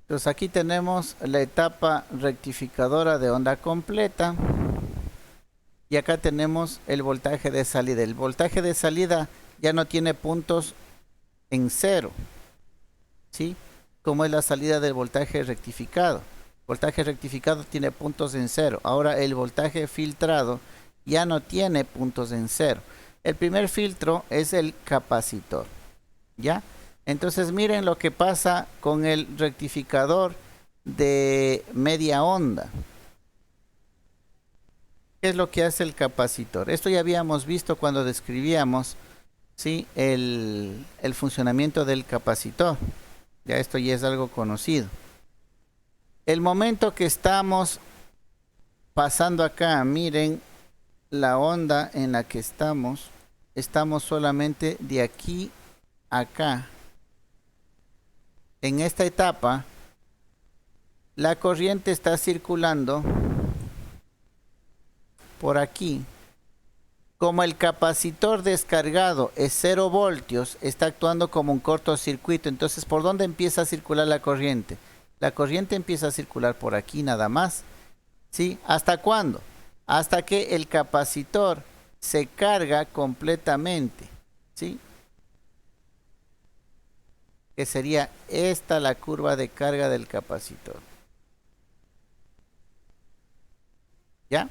Entonces aquí tenemos la etapa rectificadora de onda completa. Y acá tenemos el voltaje de salida. El voltaje de salida ya no tiene puntos en cero, ¿sí? Como es la salida del voltaje rectificado. Voltaje rectificado tiene puntos en cero. Ahora el voltaje filtrado ya no tiene puntos en cero. El primer filtro es el capacitor, ¿ya? Entonces miren lo que pasa con el rectificador de media onda. ¿Qué es lo que hace el capacitor? Esto ya habíamos visto cuando describíamos, ¿sí? el funcionamiento del capacitor. Ya esto ya es algo conocido. El momento que estamos pasando acá, miren la onda en la que estamos solamente de aquí a acá. En esta etapa, la corriente está circulando por aquí. Como el capacitor descargado es 0 voltios, está actuando como un cortocircuito. Entonces, ¿por dónde empieza a circular la corriente? La corriente empieza a circular por aquí nada más, ¿sí? ¿Hasta cuándo? Hasta que el capacitor se carga completamente, ¿sí? Que sería esta la curva de carga del capacitor. ¿Ya?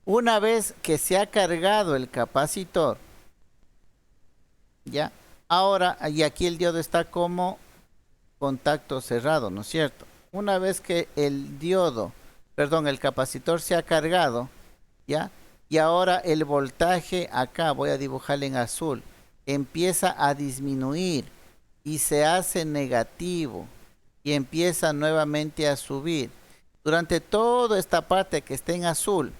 Una vez que se ha cargado el capacitor, ¿ya? Ahora, y aquí el diodo está como contacto cerrado, ¿no es cierto? Una vez que el capacitor se ha cargado, ¿ya? Y ahora el voltaje acá, voy a dibujarle en azul, empieza a disminuir y se hace negativo y empieza nuevamente a subir. Durante toda esta parte que está en azul,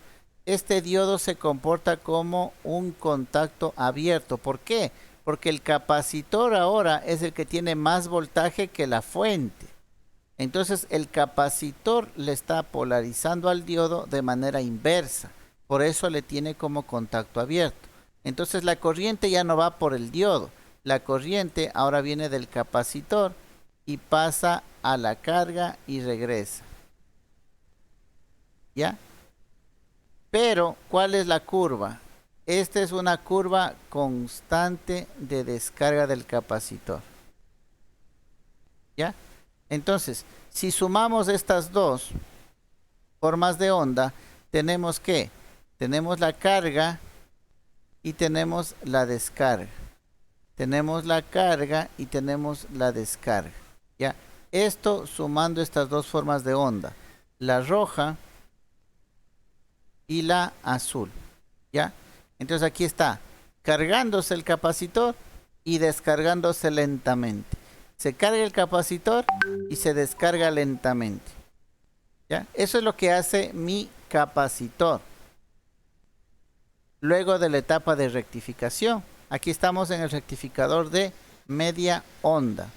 este diodo se comporta como un contacto abierto. ¿Por qué? Porque el capacitor ahora es el que tiene más voltaje que la fuente. Entonces el capacitor le está polarizando al diodo de manera inversa. Por eso le tiene como contacto abierto. Entonces la corriente ya no va por el diodo. La corriente ahora viene del capacitor y pasa a la carga y regresa. ¿Ya? Pero, ¿cuál es la curva? Esta es una curva constante de descarga del capacitor. ¿Ya? Entonces, si sumamos estas dos formas de onda, tenemos que tenemos la carga y tenemos la descarga. Tenemos la carga y tenemos la descarga. ¿Ya? Esto sumando estas dos formas de onda, la roja y la azul. ¿Ya? Entonces aquí está cargándose el capacitor y descargándose lentamente. Se carga el capacitor y se descarga lentamente. ¿Ya? Eso es lo que hace mi capacitor. Luego de la etapa de rectificación. Aquí estamos en el rectificador de media onda.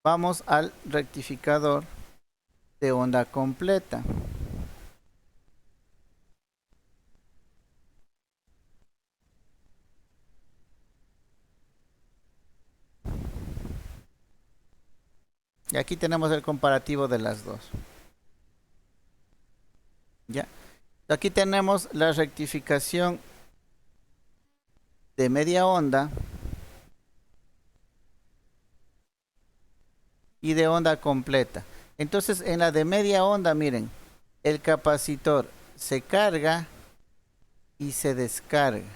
Vamos al rectificador de onda completa. Y aquí tenemos el comparativo de las dos. ¿Ya? Aquí tenemos la rectificación de media onda y de onda completa. Entonces, en la de media onda, miren, el capacitor se carga y se descarga.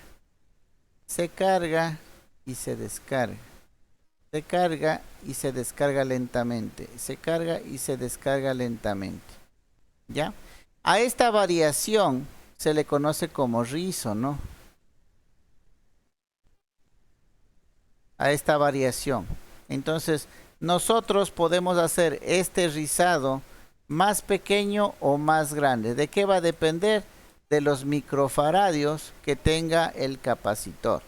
Se carga y se descarga. Se carga y se descarga lentamente. Se carga y se descarga lentamente. ¿Ya? A esta variación se le conoce como rizo, ¿no? A esta variación. Entonces, nosotros podemos hacer este rizado más pequeño o más grande. ¿De qué va a depender? De los microfaradios que tenga el capacitor.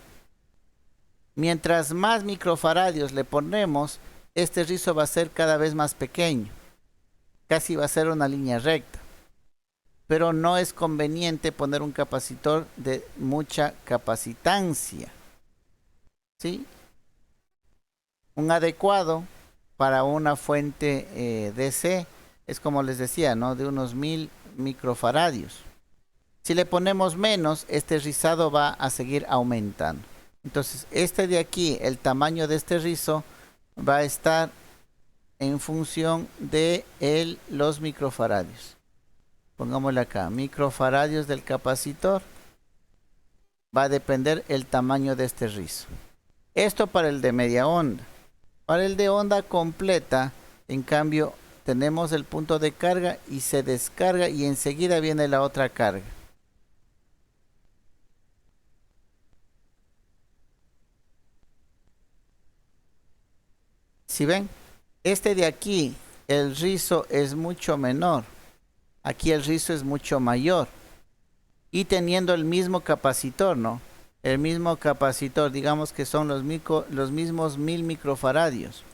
Mientras más microfaradios le ponemos, este rizo va a ser cada vez más pequeño. Casi va a ser una línea recta. Pero no es conveniente poner un capacitor de mucha capacitancia. ¿Sí? Un adecuado para una fuente DC es, como les decía, ¿no? De unos 1000 microfaradios. Si le ponemos menos, este rizado va a seguir aumentando. Entonces, este de aquí, el tamaño de este rizo va a estar en función de los microfaradios. Pongámosle acá, microfaradios del capacitor. Va a depender el tamaño de este rizo. Esto para el de media onda. Para el de onda completa, en cambio, tenemos el punto de carga y se descarga y enseguida viene la otra carga. Si ven, este de aquí, el rizo es mucho menor. Aquí el rizo es mucho mayor. Y teniendo el mismo capacitor, ¿no? El mismo capacitor, digamos que son los mismos 1000 microfaradios.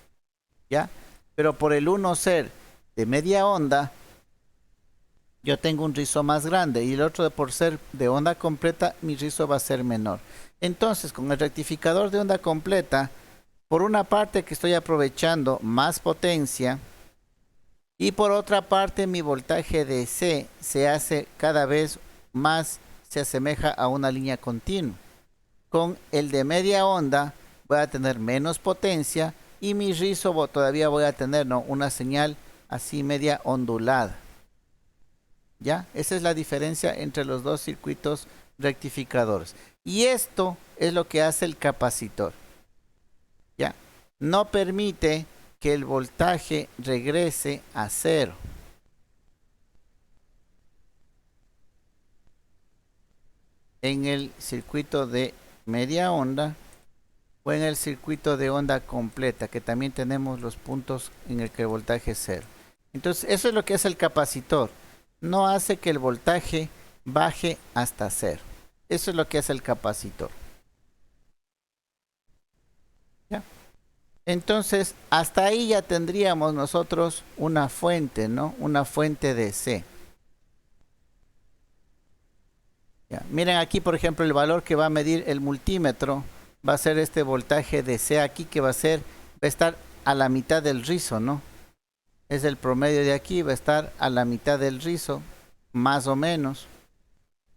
¿Ya? Pero por el 1 ser de media onda, yo tengo un rizo más grande. Y el otro por ser de onda completa, mi rizo va a ser menor. Entonces, con el rectificador de onda completa, por una parte que estoy aprovechando más potencia y por otra parte mi voltaje DC se hace cada vez más, se asemeja a una línea continua. Con el de media onda voy a tener menos potencia y mi rizo todavía voy a tener, ¿no? Una señal así media ondulada. ¿Ya? Esa es la diferencia entre los dos circuitos rectificadores. Y esto es lo que hace el capacitor. ¿Ya? No permite que el voltaje regrese a cero. En el circuito de media onda o en el circuito de onda completa, que también tenemos los puntos en el que el voltaje es cero. Entonces, eso es lo que hace el capacitor. No hace que el voltaje baje hasta cero. Eso es lo que hace el capacitor. ¿Ya? Entonces, hasta ahí ya tendríamos nosotros una fuente, ¿no? Una fuente de C. Ya. Miren aquí, por ejemplo, el valor que va a medir el multímetro va a ser este voltaje de C aquí, que va a estar a la mitad del rizo, ¿no? Es el promedio de aquí, va a estar a la mitad del rizo, más o menos,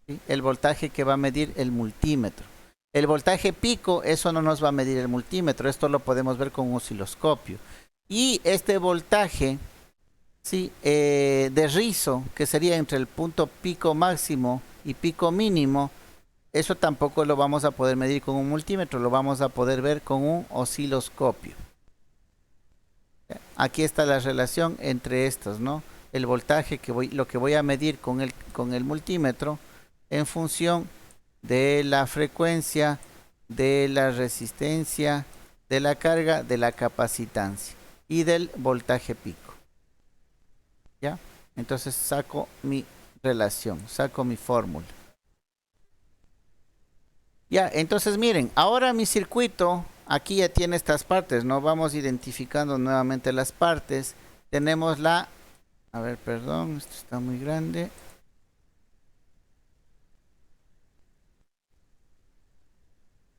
¿sí? El voltaje que va a medir el multímetro. El voltaje pico, eso no nos va a medir el multímetro, esto lo podemos ver con un osciloscopio. Y este voltaje, ¿sí? De rizo, que sería entre el punto pico máximo y pico mínimo, eso tampoco lo vamos a poder medir con un multímetro, lo vamos a poder ver con un osciloscopio. Aquí está la relación entre estos, ¿no? El voltaje lo que voy a medir con el multímetro en función de la frecuencia, de la resistencia, de la carga, de la capacitancia y del voltaje pico. ¿Ya? Entonces saco mi relación, saco mi fórmula. Ya, entonces miren, ahora mi circuito aquí ya tiene estas partes, ¿no? Vamos identificando nuevamente las partes. Tenemos la... A ver, perdón, esto está muy grande.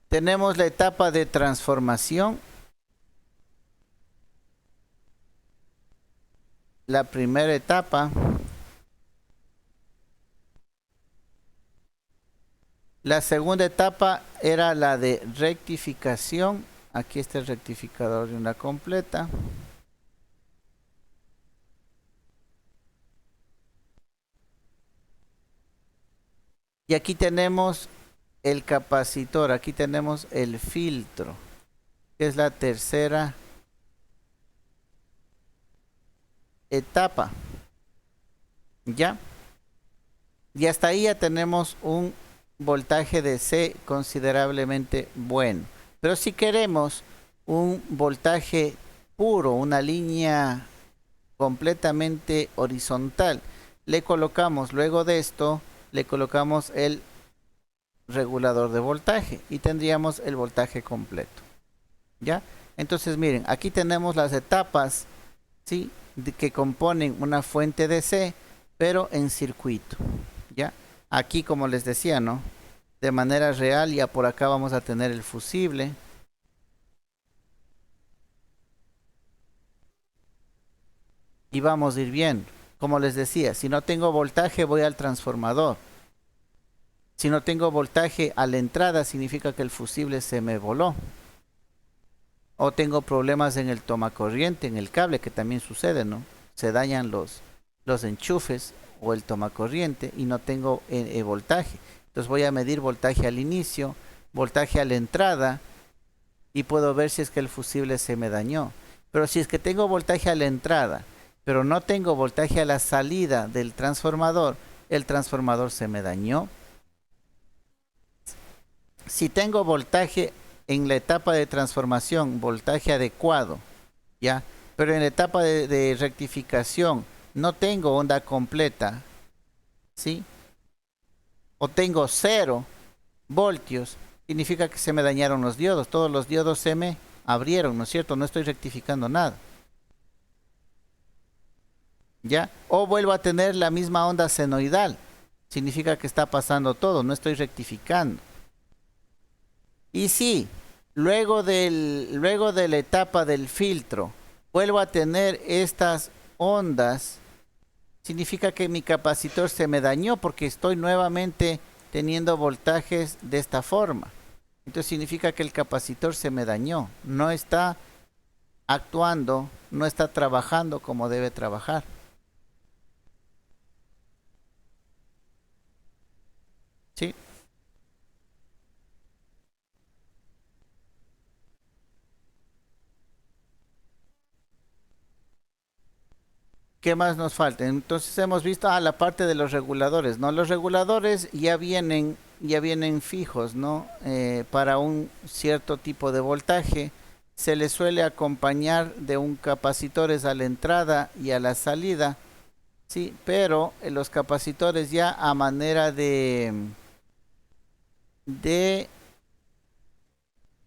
Tenemos la etapa de transformación. La primera etapa. La segunda etapa era la de rectificación. Aquí está el rectificador de una completa. Y aquí tenemos el capacitor, aquí tenemos el filtro, que es la tercera etapa. ¿Ya? Y hasta ahí ya tenemos un voltaje de C considerablemente bueno. Pero si queremos un voltaje puro, una línea completamente horizontal, le colocamos luego de esto, le colocamos el regulador de voltaje y tendríamos el voltaje completo. ¿Ya? Entonces miren, aquí tenemos las etapas, ¿sí? Que componen una fuente de C, pero en circuito. ¿Ya? Aquí, como les decía, ¿no? De manera real, ya por acá vamos a tener el fusible. Y vamos a ir viendo. Como les decía, si no tengo voltaje, voy al transformador. Si no tengo voltaje a la entrada, significa que el fusible se me voló. O tengo problemas en el tomacorriente, en el cable, que también sucede, ¿no? Se dañan los enchufes o el tomacorriente y no tengo voltaje. Entonces voy a medir voltaje al inicio, voltaje a la entrada y puedo ver si es que el fusible se me dañó. Pero si es que tengo voltaje a la entrada, pero no tengo voltaje a la salida del transformador, el transformador se me dañó. Si tengo voltaje en la etapa de transformación, voltaje adecuado, ¿ya? Pero en la etapa de rectificación no tengo onda completa, ¿sí? O tengo 0 voltios, significa que se me dañaron los diodos. Todos los diodos se me abrieron, ¿no es cierto? No estoy rectificando nada. ¿Ya? O vuelvo a tener la misma onda senoidal, significa que está pasando todo, no estoy rectificando. Y si luego de la etapa del filtro vuelvo a tener estas ondas, significa que mi capacitor se me dañó porque estoy nuevamente teniendo voltajes de esta forma. Entonces significa que el capacitor se me dañó, no está actuando, no está trabajando como debe trabajar. Sí. ¿Qué más nos falta? Entonces hemos visto la parte de los reguladores, ¿no? Los reguladores ya vienen fijos, ¿no? Para un cierto tipo de voltaje se le suele acompañar de un capacitores a la entrada y a la salida, sí, pero los capacitores ya a manera de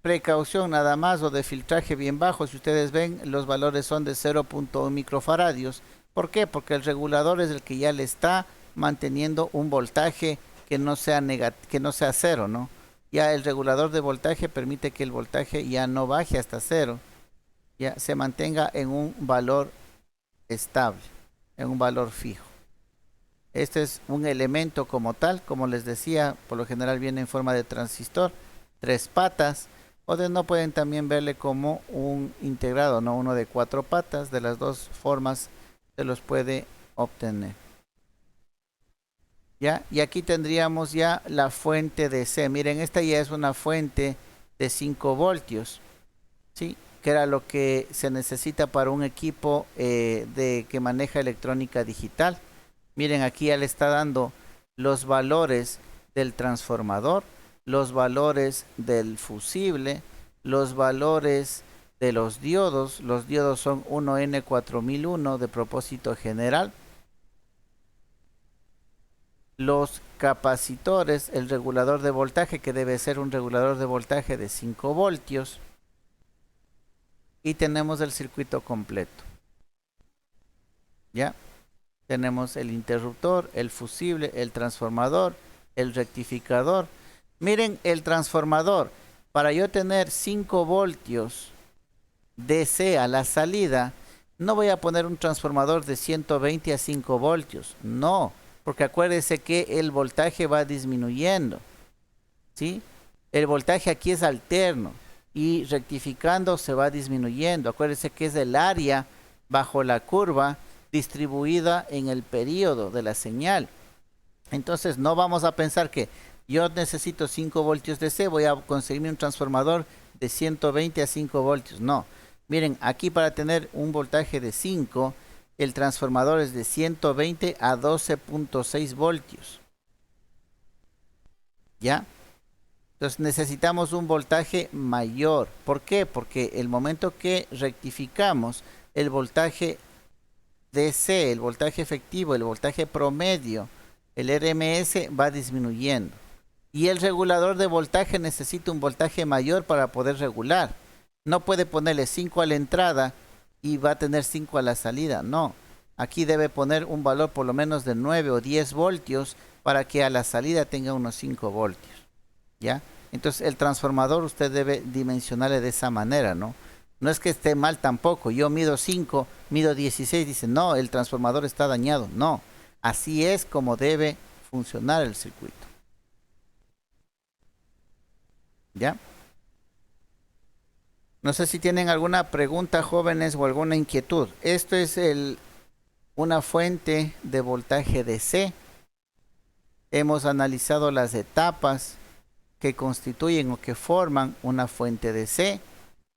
precaución nada más o de filtraje bien bajo, si ustedes ven los valores son de 0.1 microfaradios. ¿Por qué? Porque el regulador es el que ya le está manteniendo un voltaje que no sea que no sea cero, ¿no? Ya el regulador de voltaje permite que el voltaje ya no baje hasta cero, ya se mantenga en un valor estable, en un valor fijo. Este es un elemento como tal, como les decía, por lo general viene en forma de transistor, 3 patas, o no pueden también verle como un integrado, no uno de 4 patas, de las dos formas se los puede obtener. ¿Ya? Y aquí tendríamos ya la fuente de C. Miren, esta ya es una fuente de 5 voltios, ¿sí? Que era lo que se necesita para un equipo que maneja electrónica digital. Miren, aquí ya le está dando los valores del transformador, los valores del fusible, los valores de los diodos. Los diodos son 1N4001 de propósito general. Los capacitores, el regulador de voltaje, que debe ser un regulador de voltaje de 5 voltios. Y tenemos el circuito completo. ¿Ya? Tenemos el interruptor, el fusible, el transformador, el rectificador. Miren, el transformador, para yo tener 5 voltios DC a la salida, no voy a poner un transformador de 120 a 5 voltios. No, porque acuérdense que el voltaje va disminuyendo, ¿sí? El voltaje aquí es alterno y rectificando se va disminuyendo. Acuérdense que es el área bajo la curva distribuida en el periodo de la señal. Entonces no vamos a pensar que yo necesito 5 voltios DC, voy a conseguirme un transformador de 120 a 5 voltios. No, miren, aquí para tener un voltaje de 5, el transformador es de 120 a 12.6 voltios. ¿Ya? Entonces necesitamos un voltaje mayor. ¿Por qué? Porque el momento que rectificamos, el voltaje DC, el voltaje efectivo, el voltaje promedio, el RMS va disminuyendo. Y el regulador de voltaje necesita un voltaje mayor para poder regular. No puede ponerle 5 a la entrada y va a tener 5 a la salida. No. Aquí debe poner un valor por lo menos de 9 o 10 voltios para que a la salida tenga unos 5 voltios. ¿Ya? Entonces el transformador usted debe dimensionarle de esa manera, ¿no? No es que esté mal tampoco. Yo mido 5, mido 16, dice, no, el transformador está dañado. No, así es como debe funcionar el circuito. ¿Ya? No sé si tienen alguna pregunta, jóvenes, o alguna inquietud. Esto es una fuente de voltaje DC. Hemos analizado las etapas que constituyen o que forman una fuente DC.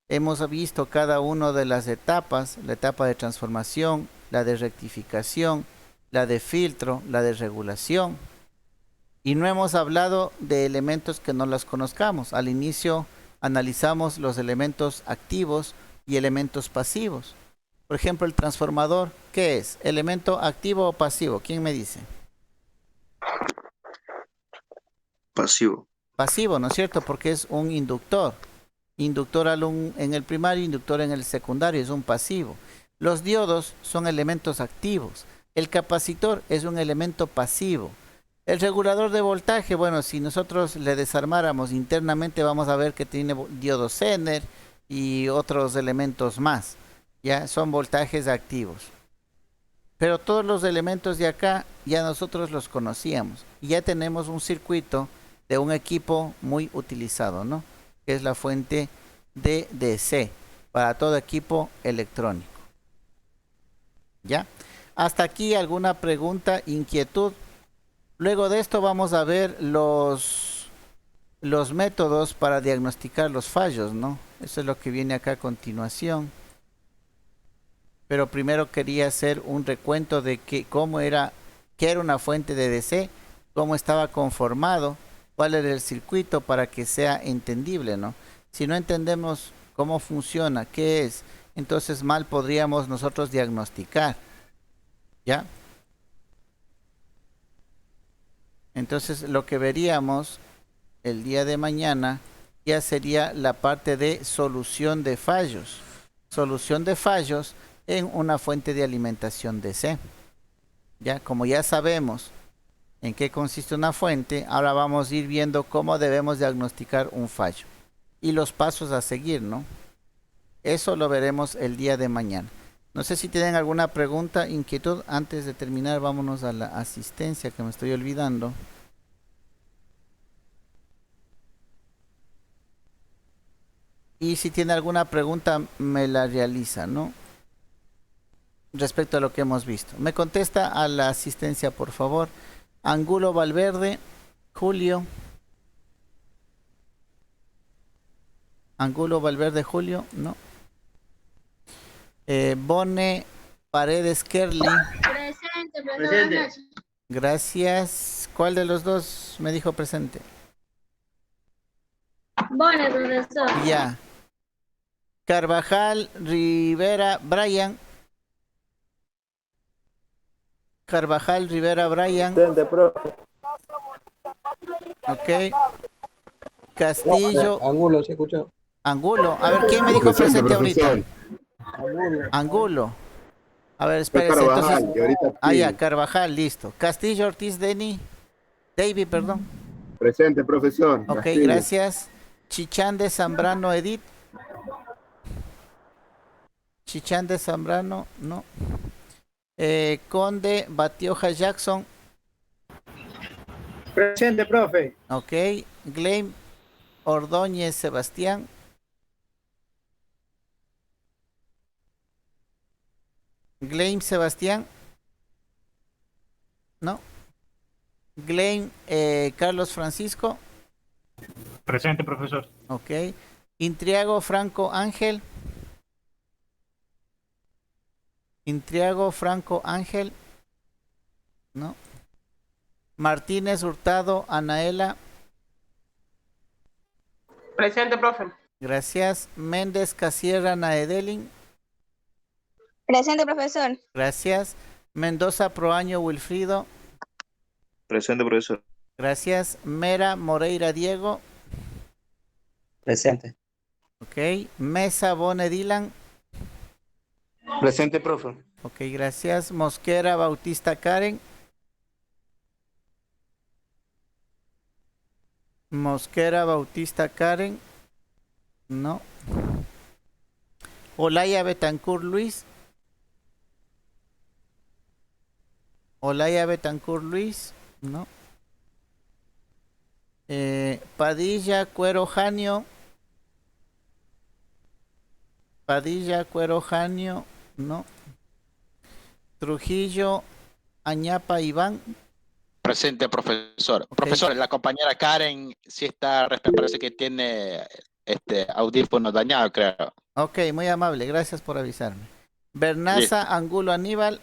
Hemos visto cada una de las etapas, la etapa de transformación, la de rectificación, la de filtro, la de regulación. Y no hemos hablado de elementos que no los conozcamos. Al inicio analizamos los elementos activos y elementos pasivos. Por ejemplo, el transformador, ¿qué es? ¿Elemento activo o pasivo? ¿Quién me dice? Pasivo. Pasivo, ¿no es cierto? Porque es un inductor. Inductor en el primario, inductor en el secundario, es un pasivo. Los diodos son elementos activos. El capacitor es un elemento pasivo. El regulador de voltaje, bueno, si nosotros le desarmáramos internamente, vamos a ver que tiene diodo Zener y otros elementos más. Ya son voltajes activos. Pero todos los elementos de acá ya nosotros los conocíamos. Y ya tenemos un circuito de un equipo muy utilizado, ¿no? Que es la fuente de DC para todo equipo electrónico. ¿Ya? Hasta aquí alguna pregunta, inquietud. Luego de esto vamos a ver los métodos para diagnosticar los fallos, ¿no? Eso es lo que viene acá a continuación. Pero primero quería hacer un recuento de qué era una fuente de DC, cómo estaba conformado, cuál era el circuito para que sea entendible, ¿no? Si no entendemos cómo funciona, qué es, entonces mal podríamos nosotros diagnosticar, ¿ya? Entonces lo que veríamos el día de mañana ya sería la parte de solución de fallos. Solución de fallos en una fuente de alimentación DC. Ya, como ya sabemos en qué consiste una fuente, ahora vamos a ir viendo cómo debemos diagnosticar un fallo y los pasos a seguir, ¿no? Eso lo veremos el día de mañana. No sé si tienen alguna pregunta, inquietud. Antes de terminar, vámonos a la asistencia, que me estoy olvidando. Y si tiene alguna pregunta, me la realiza, ¿no? Respecto a lo que hemos visto. Me contesta a la asistencia, por favor. Angulo Valverde, Julio. Angulo Valverde, Julio, no. Bone Paredes Kerly. Presente, profesor. Gracias. ¿Cuál de los dos me dijo presente? Bone, profesor. Ya. Carvajal Rivera Brian. Carvajal Rivera Brian. Presente, profe. Ok. Castillo. Angulo, ¿se escucha? Angulo. A ver, ¿quién me dijo presente ahorita? Angulo. Angulo. A ver, Fue espérese. Carvajal, Entonces. y ahorita Ah, ya, Pili. Carvajal, listo. Castillo Ortiz David, perdón. Presente, profesor. Ok, Castillo. gracias. Chichán de Zambrano Edith. Chichán de Zambrano, no. Conde Batioja Jackson. Presente, profe. Ok. Gleim Ordóñez Sebastián. Gleim Sebastián. No. Gleim Carlos Francisco. Presente, profesor. Ok. Intriago Franco Ángel. Intriago Franco Ángel. No. Martínez Hurtado Anaela. Presente, profe. Gracias. Méndez Casierra Naedelin. Presente, profesor. Gracias. Mendoza Proaño Wilfrido. Presente, profesor. Gracias. Mera Moreira Diego. Presente. Ok. Mesa Bone Dylan. Presente, profe. Ok, gracias. Mosquera Bautista Karen. Mosquera Bautista Karen. No. Olaya Betancourt Luis. Olaya Betancourt Luis. No. Padilla Cuero Janio. Padilla Cuero Janio. No. Trujillo Añapa Iván. Presente, profesor. Ok. Profesor, la compañera Karen sí está, parece que tiene audífono dañado, creo. Ok, muy amable. Gracias por avisarme. Bernaza Angulo Aníbal.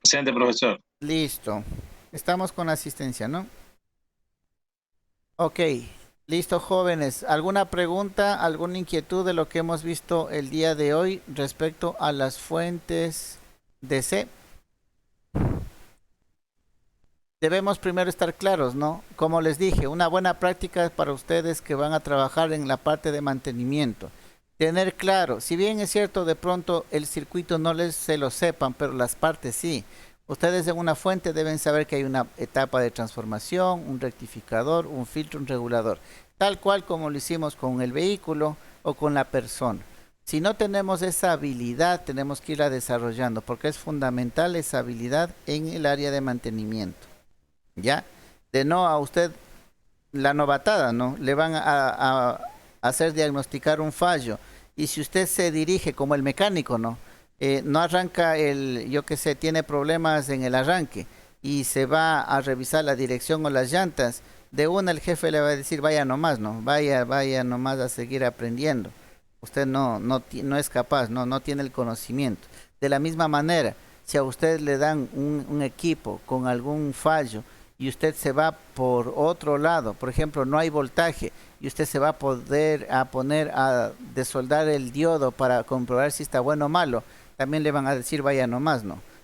Presente, profesor. Listo. Estamos con asistencia, ¿no? Ok. Listo, jóvenes. ¿Alguna pregunta, alguna inquietud de lo que hemos visto el día de hoy respecto a las fuentes DC? Debemos primero estar claros, ¿no? Como les dije, una buena práctica para ustedes que van a trabajar en la parte de mantenimiento. Tener claro, si bien es cierto, de pronto el circuito no se lo sepan, pero las partes sí. Ustedes en una fuente deben saber que hay una etapa de transformación, un rectificador, un filtro, un regulador. Tal cual como lo hicimos con el vehículo o con la persona. Si no tenemos esa habilidad, tenemos que irla desarrollando, porque es fundamental esa habilidad en el área de mantenimiento. ¿Ya? De no a usted, la novatada, ¿no? Le van a hacer diagnosticar un fallo. Y si usted se dirige como el mecánico, ¿no? No arranca yo qué sé, tiene problemas en el arranque. y se va a revisar la dirección o las llantas, de una el jefe le va a decir, vaya nomás, no, vaya nomás a seguir aprendiendo. Usted no es capaz, no tiene el conocimiento. De la misma manera, si a usted le dan un equipo con algún fallo y usted se va por otro lado, por ejemplo, no hay voltaje y usted se va a poner a desoldar el diodo para comprobar si está bueno o malo, también le van a decir, vaya nomás,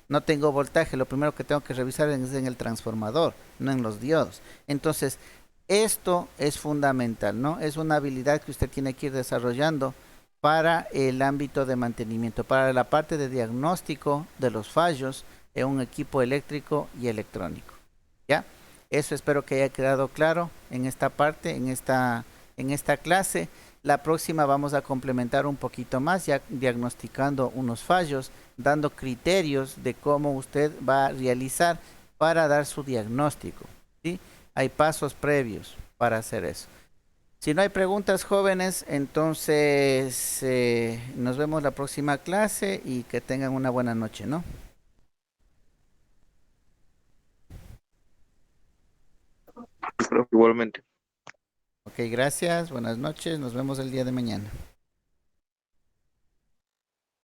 no tengo voltaje, lo primero que tengo que revisar es en el transformador, no en los diodos. Entonces, esto es fundamental, ¿no? Es una habilidad que usted tiene que ir desarrollando para el ámbito de mantenimiento, para la parte de diagnóstico de los fallos en un equipo eléctrico y electrónico. ¿Ya? Eso espero que haya quedado claro en esta parte, en esta clase. La próxima vamos a complementar un poquito más, ya diagnosticando unos fallos, dando criterios de cómo usted va a realizar para dar su diagnóstico, ¿sí? Hay pasos previos para hacer eso. Si no hay preguntas, jóvenes, entonces nos vemos la próxima clase y que tengan una buena noche, ¿no? Igualmente. Ok, gracias, buenas noches, nos vemos el día de mañana.